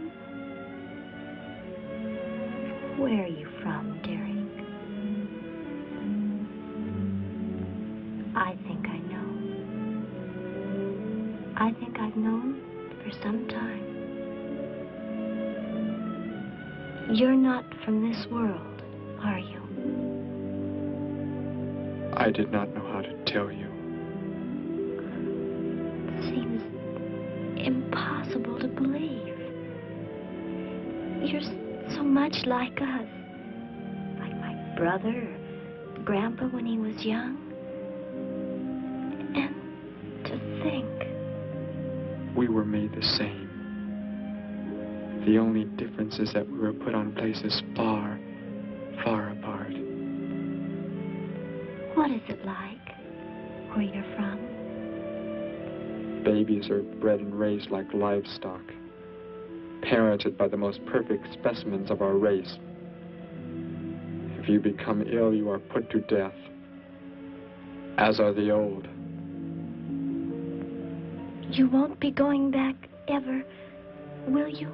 Where are you from, Derek? I think I know. I think I've known for some time. You're not from this world, are you? I did not know how to tell you. It seems impossible to believe. You're so much like us. Like my brother or Grandpa when he was young. And to think. We were made the same. The only difference is that we were put on places far, far apart. What is it like where you're from? Babies are bred and raised like livestock, parented by the most perfect specimens of our race. If you become ill, you are put to death, as are the old. You won't be going back ever, will you?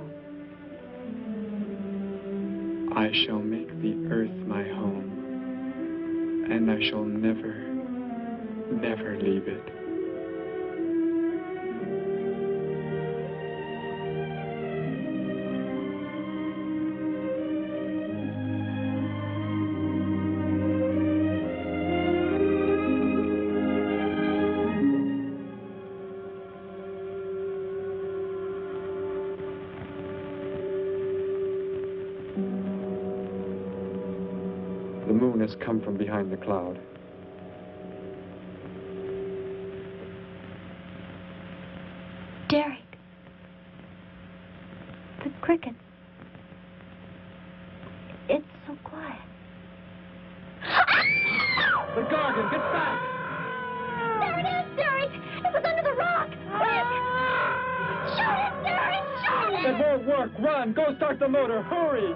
I shall make the earth my home, and I shall never, never leave it. The moon has come from behind the cloud. Derek. The cricket. It's so quiet. The garden, get back! There it is, Derek! It was under the rock! Quick! Shoot it, Derek! Shoot it! It won't work. Run! Go start the motor! Hurry!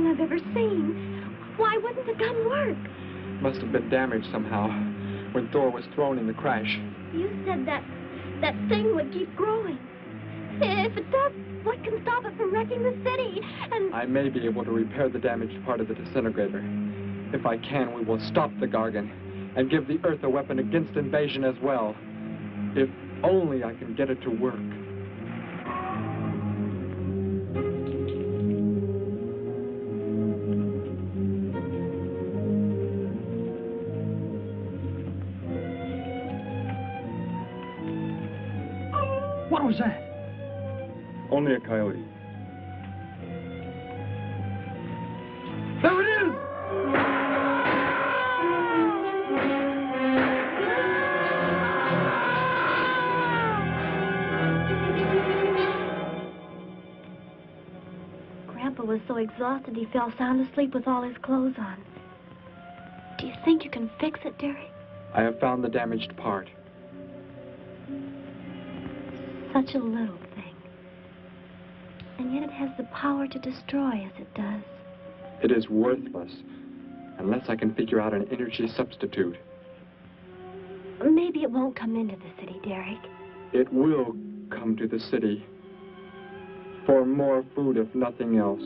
I've ever seen. Why wouldn't the gun work? Must have been damaged somehow when Thor was thrown in the crash. You said that thing would keep growing. If it does, what can stop it from wrecking the city? And I may be able to repair the damaged part of the disintegrator. If I can, we will stop the Gargan and give the Earth a weapon against invasion as well. If only I can get it to work. What was that? Only a coyote. There it is! Grandpa was so exhausted he fell sound asleep with all his clothes on. Do you think you can fix it, Derek? I have found the damaged part. Such a little thing. And yet it has the power to destroy as it does. It is worthless unless I can figure out an energy substitute. Maybe it won't come into the city, Derek. It will come to the city for more food, if nothing else.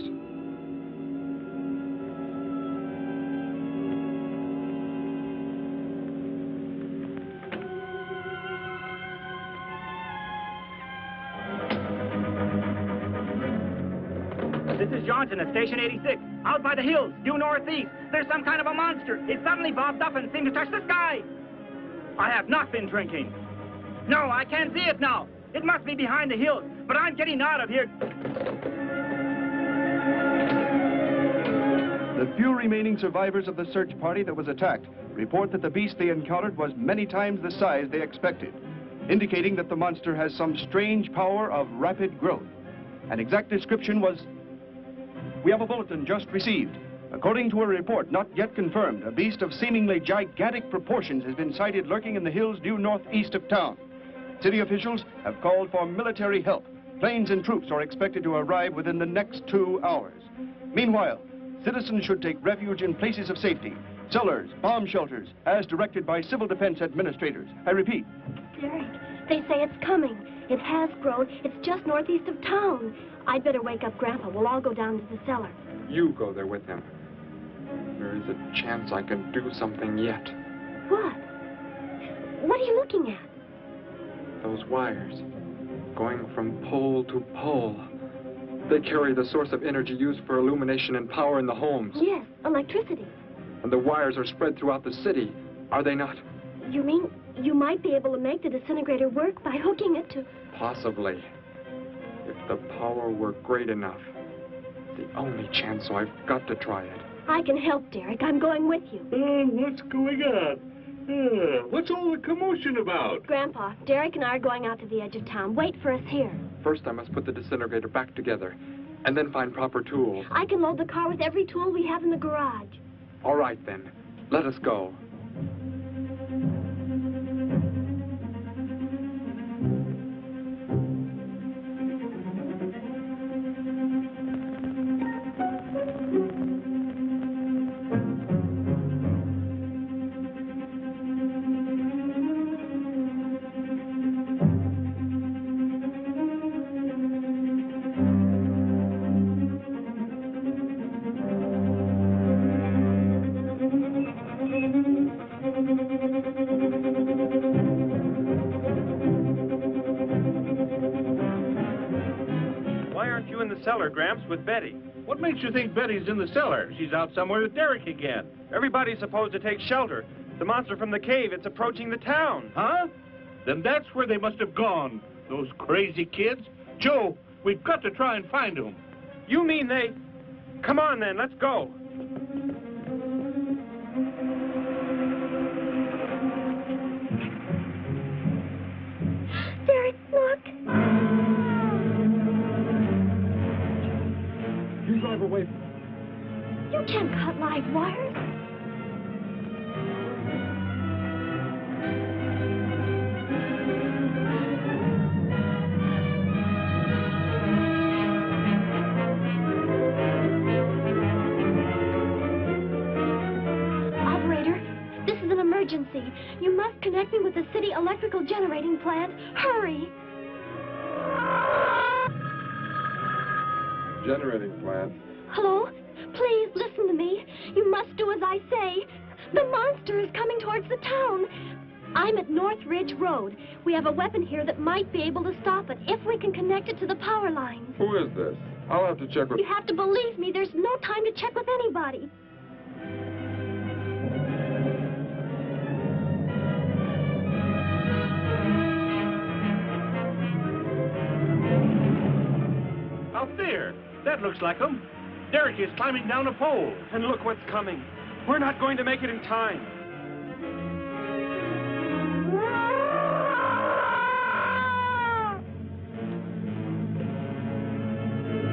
This is Johnson at Station 86. Out by the hills, due northeast. There's some kind of a monster. It suddenly bobbed up and seemed to touch the sky. I have not been drinking. No, I can't see it now. It must be behind the hills, but I'm getting out of here. The few remaining survivors of the search party that was attacked report that the beast they encountered was many times the size they expected, indicating that the monster has some strange power of rapid growth. An exact description was... We have a bulletin just received. According to a report not yet confirmed, a beast of seemingly gigantic proportions has been sighted lurking in the hills due northeast of town. City officials have called for military help. Planes and troops are expected to arrive within the next 2 hours. Meanwhile, citizens should take refuge in places of safety, cellars, bomb shelters, as directed by civil defense administrators. I repeat. Derek, they say it's coming. It has grown. It's just northeast of town. I'd better wake up Grandpa. We'll all go down to the cellar. You go there with him. There is a chance I can do something yet. What? What are you looking at? Those wires, going from pole to pole. They carry the source of energy used for illumination and power in the homes. Yes, electricity. And the wires are spread throughout the city, are they not? You mean you might be able to make the disintegrator work by hooking it to... Possibly. If the power were great enough. The only chance, so I've got to try it. I can help, Derek. I'm going with you. What's going on? What's all the commotion about? Grandpa, Derek and I are going out to the edge of town. Wait for us here. First, I must put the disintegrator back together, and then find proper tools. I can load the car with every tool we have in the garage. All right, then. Let us go. Cellar, Gramps, with Betty. What makes you think Betty's in the cellar? She's out somewhere with Derek again. Everybody's supposed to take shelter. The monster from the cave, it's approaching the town. Huh? Then that's where they must have gone. Those crazy kids. Joe, we've got to try and find them. You mean they... Come on, then, let's go. Derek, look. Drive away from me. You can't cut live wires. Operator, this is an emergency. You must connect me with the city electrical generating plant. Hurry! Generating plant. Hello? Please, listen to me. You must do as I say. The monster is coming towards the town. I'm at North Ridge Road. We have a weapon here that might be able to stop it if we can connect it to the power lines. Who is this? I'll have to check with... You have to believe me. There's no time to check with anybody. Out there. That looks like him. Derek is climbing down a pole. And look what's coming. We're not going to make it in time.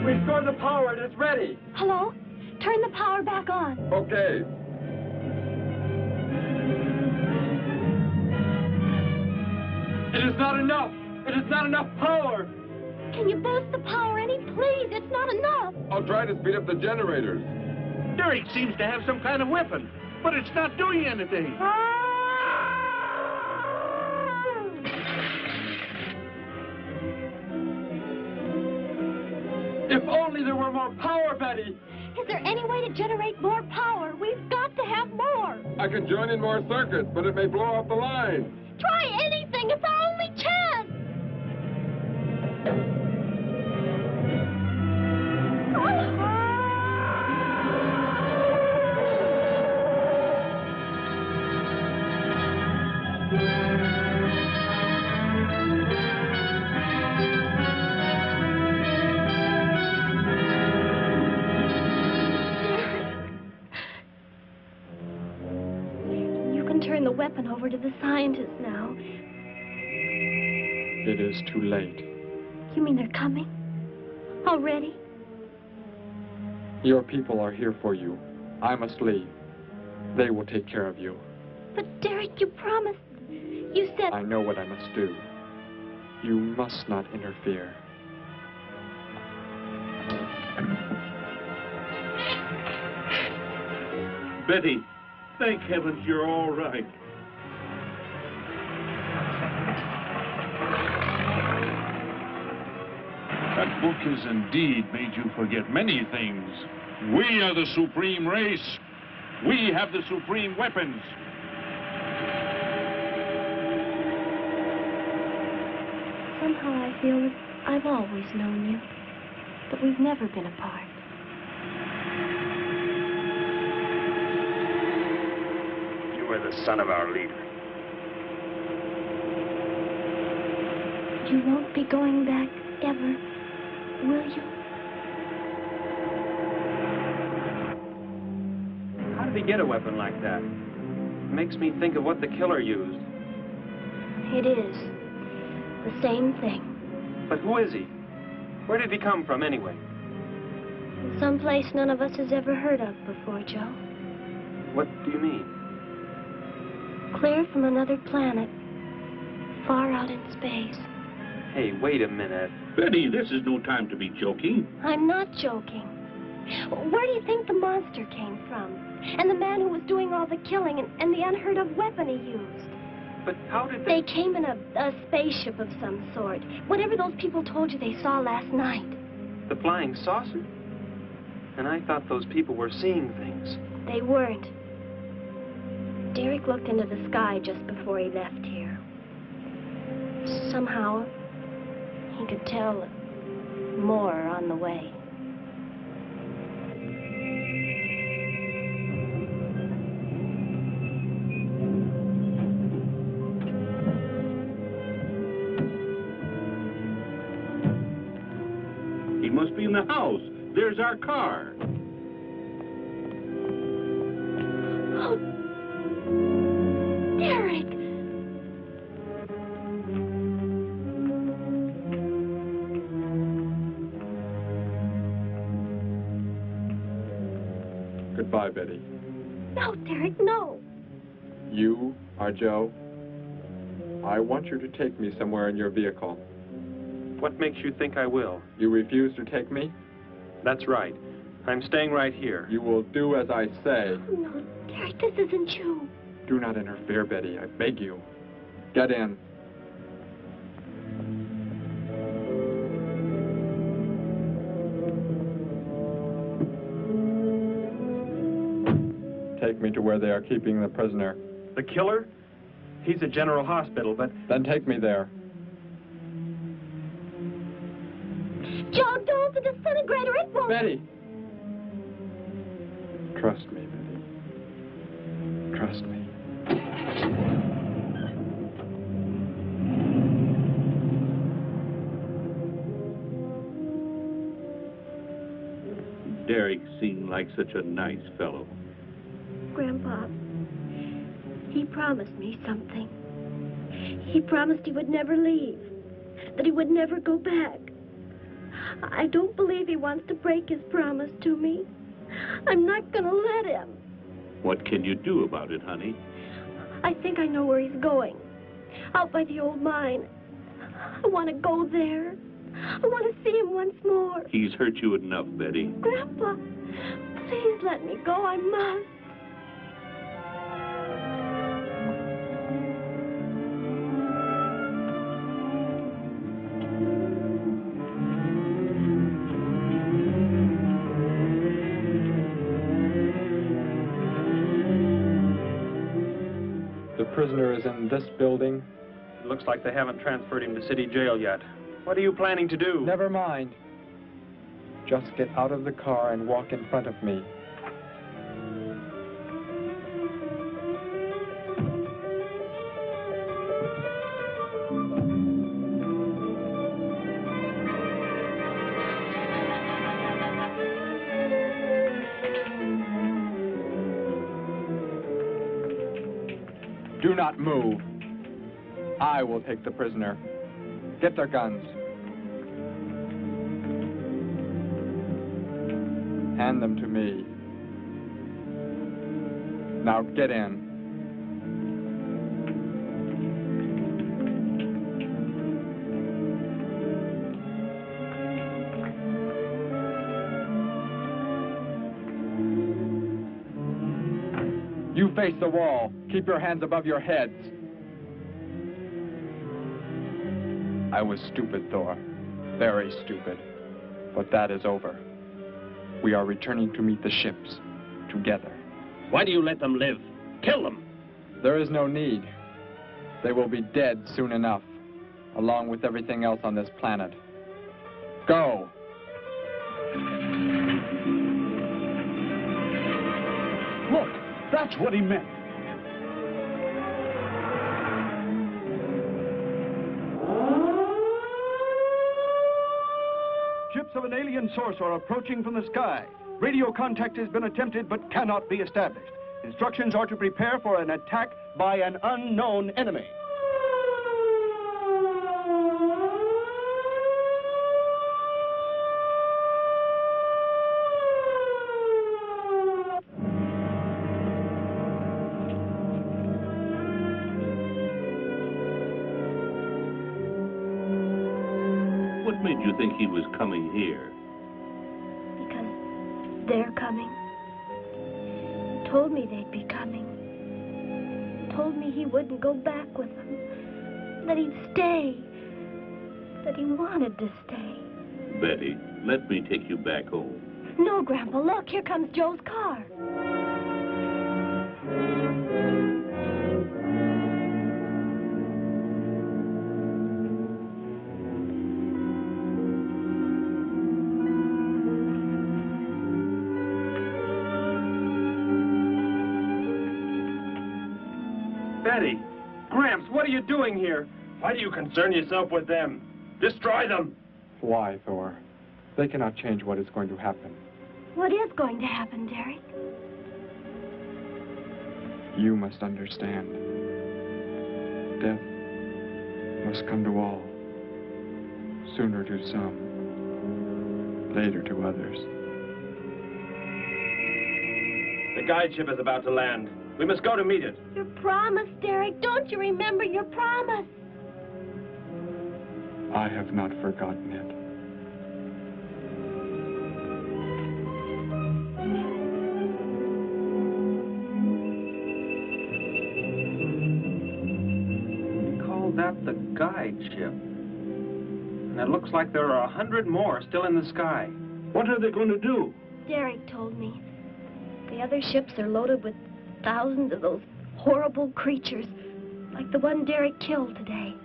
Restore the power and it's ready. Hello? Turn the power back on. Okay. It is not enough. It is not enough power. Can you boost the power any, please? It's not enough. I'll try to speed up the generators. Derek seems to have some kind of weapon, but it's not doing anything. If only there were more power, Betty. Is there any way to generate more power? We've got to have more. I can join in more circuits, but it may blow off the line. Try anything. It's our only chance. Turn the weapon over to the scientists now. It is too late. You mean they're coming? Already? Your people are here for you. I must leave. They will take care of you. But Derek, you promised. You said... I know what I must do. You must not interfere. Betty, thank heavens you're all right. That book has indeed made you forget many things. We are the supreme race. We have the supreme weapons. Somehow I feel that I've always known you, but we've never been apart. You are the son of our leader. You won't be going back ever, will you? How did he get a weapon like that? It makes me think of what the killer used. It is. The same thing. But who is he? Where did he come from, anyway? Someplace none of us has ever heard of before, Joe. What do you mean? Clear from another planet, far out in space. Hey, wait a minute. Betty, this is no time to be joking. I'm not joking. Where do you think the monster came from? And the man who was doing all the killing and the unheard of weapon he used? But how did they came in a spaceship of some sort. Whatever those people told you they saw last night. The flying saucer? And I thought those people were seeing things. They weren't. Derek looked into the sky just before he left here. Somehow, he could tell more on the way. He must be in the house. There's our car. Oh, Derek! Goodbye, Betty. No, Derek, no. You are Joe. I want you to take me somewhere in your vehicle. What makes you think I will? You refuse to take me? That's right. I'm staying right here. You will do as I say. Oh, no, Derek, this isn't you. Do not interfere, Betty. I beg you. Get in. Take me to where they are keeping the prisoner. The killer? He's at General Hospital, but... Then take me there. Joe, don't! The disintegrator, it won't... Betty! Trust me, Betty. Trust me. Derek seemed like such a nice fellow. Grandpa, he promised me something. He promised he would never leave, that he would never go back. I don't believe he wants to break his promise to me. I'm not gonna let him. What can you do about it, honey? I think I know where he's going. Out by the old mine. I want to go there. I want to see him once more. He's hurt you enough, Betty. Grandpa, please let me go. I must. The prisoner is in this building. It looks like they haven't transferred him to city jail yet. What are you planning to do? Never mind. Just get out of the car and walk in front of me. Do not move. I will take the prisoner. Get their guns. Hand them to me. Now get in. You face the wall. Keep your hands above your heads. I was stupid, Thor. Very stupid. But that is over. We are returning to meet the ships. Together. Why do you let them live? Kill them! There is no need. They will be dead soon enough. Along with everything else on this planet. Go! Look! That's what he meant. Ships of an alien source are approaching from the sky. Radio contact has been attempted but cannot be established. Instructions are to prepare for an attack by an unknown enemy. What made you think he was coming here? Because they're coming. Told me they'd be coming. Told me he wouldn't go back with them. That he'd stay. That he wanted to stay. Betty, let me take you back home. No, Grandpa, look, here comes Joe's car. Betty! Gramps, what are you doing here? Why do you concern yourself with them? Destroy them! Why, Thor? They cannot change what is going to happen. What is going to happen, Derek? You must understand. Death must come to all. Sooner to some, later to others. The guide ship is about to land. We must go to meet it. Your promise, Derek. Don't you remember your promise? I have not forgotten it. We call that the guide ship. And it looks like there are 100 more still in the sky. What are they going to do? Derek told me. The other ships are loaded with thousands of those horrible creatures, like the one Derek killed today.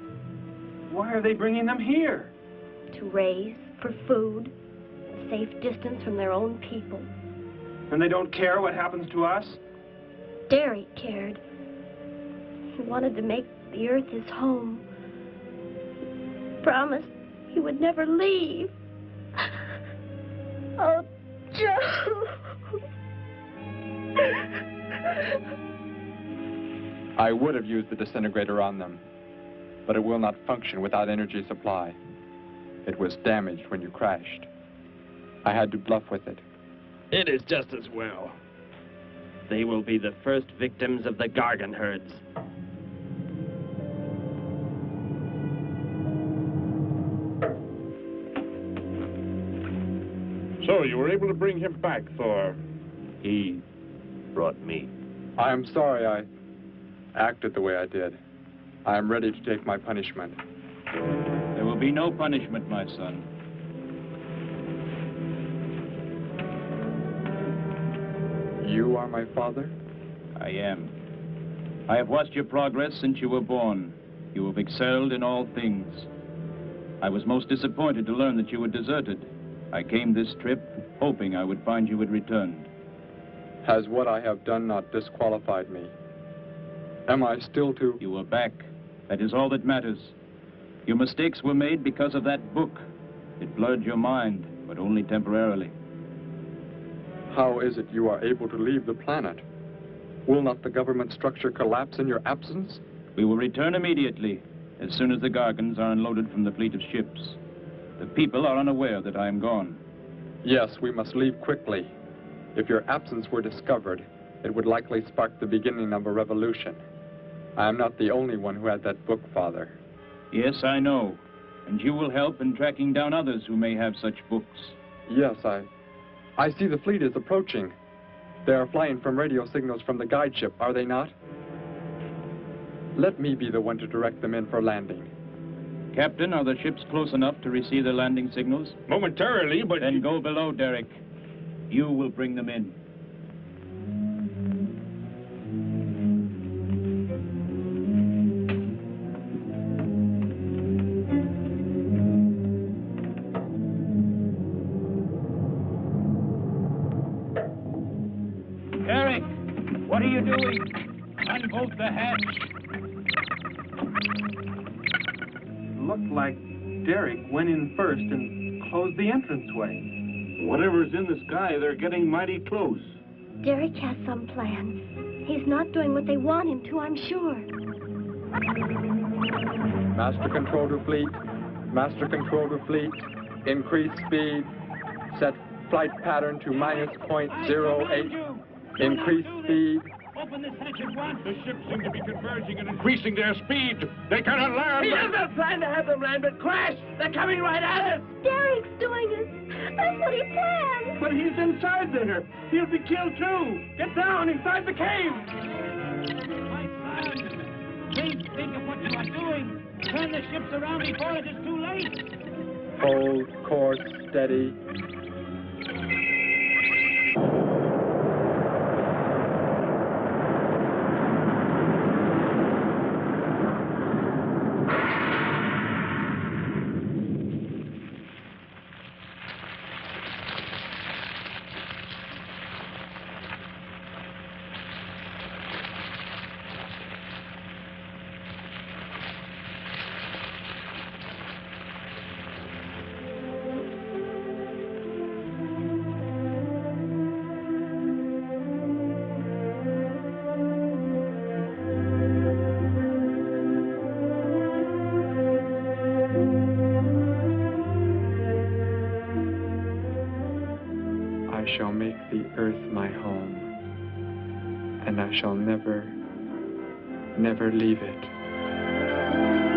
Why are they bringing them here? To raise for food, a safe distance from their own people. And they don't care what happens to us? Derek cared. He wanted to make the earth his home. He promised he would never leave. Oh, Joe. I would have used the disintegrator on them, but it will not function without energy supply. It was damaged when you crashed. I had to bluff with it. It is just as well. They will be the first victims of the Gargan herds. So, you were able to bring him back, Thor? He brought me. I am sorry I acted the way I did. I am ready to take my punishment. There will be no punishment, my son. You are my father? I am. I have watched your progress since you were born. You have excelled in all things. I was most disappointed to learn that you had deserted. I came this trip hoping I would find you had returned. Has what I have done not disqualified me? Am I still to... You are back. That is all that matters. Your mistakes were made because of that book. It blurred your mind, but only temporarily. How is it you are able to leave the planet? Will not the government structure collapse in your absence? We will return immediately, as soon as the Gargans are unloaded from the fleet of ships. The people are unaware that I am gone. Yes, we must leave quickly. If your absence were discovered, it would likely spark the beginning of a revolution. I am not the only one who had that book, Father. Yes, I know. And you will help in tracking down others who may have such books. Yes, I see the fleet is approaching. They are flying from radio signals from the guide ship, are they not? Let me be the one to direct them in for landing. Captain, are the ships close enough to receive the landing signals? Momentarily, but... Then go below, Derek. You will bring them in. Derek, what are you doing? Unbolt the hatch. Looked like Derek went in first and closed the entranceway. Whatever's in the sky, they're getting mighty close. Derek has some plan. He's not doing what they want him to, I'm sure. Master control to fleet. Master control to fleet. Increase speed. Set flight pattern to -.08. Increase speed. Open this hatch at once. The ships seem to be converging and increasing their speed. They cannot land. He doesn't plan to have them land, but crash. They're coming right at us. Derek's doing it. That's what he planned. But he's inside there. He'll be killed too. Get down inside the cave. My son, think of what you are doing. Turn the ships around before it is too late. Hold course steady. I shall make the earth my home, and I shall never, never leave it.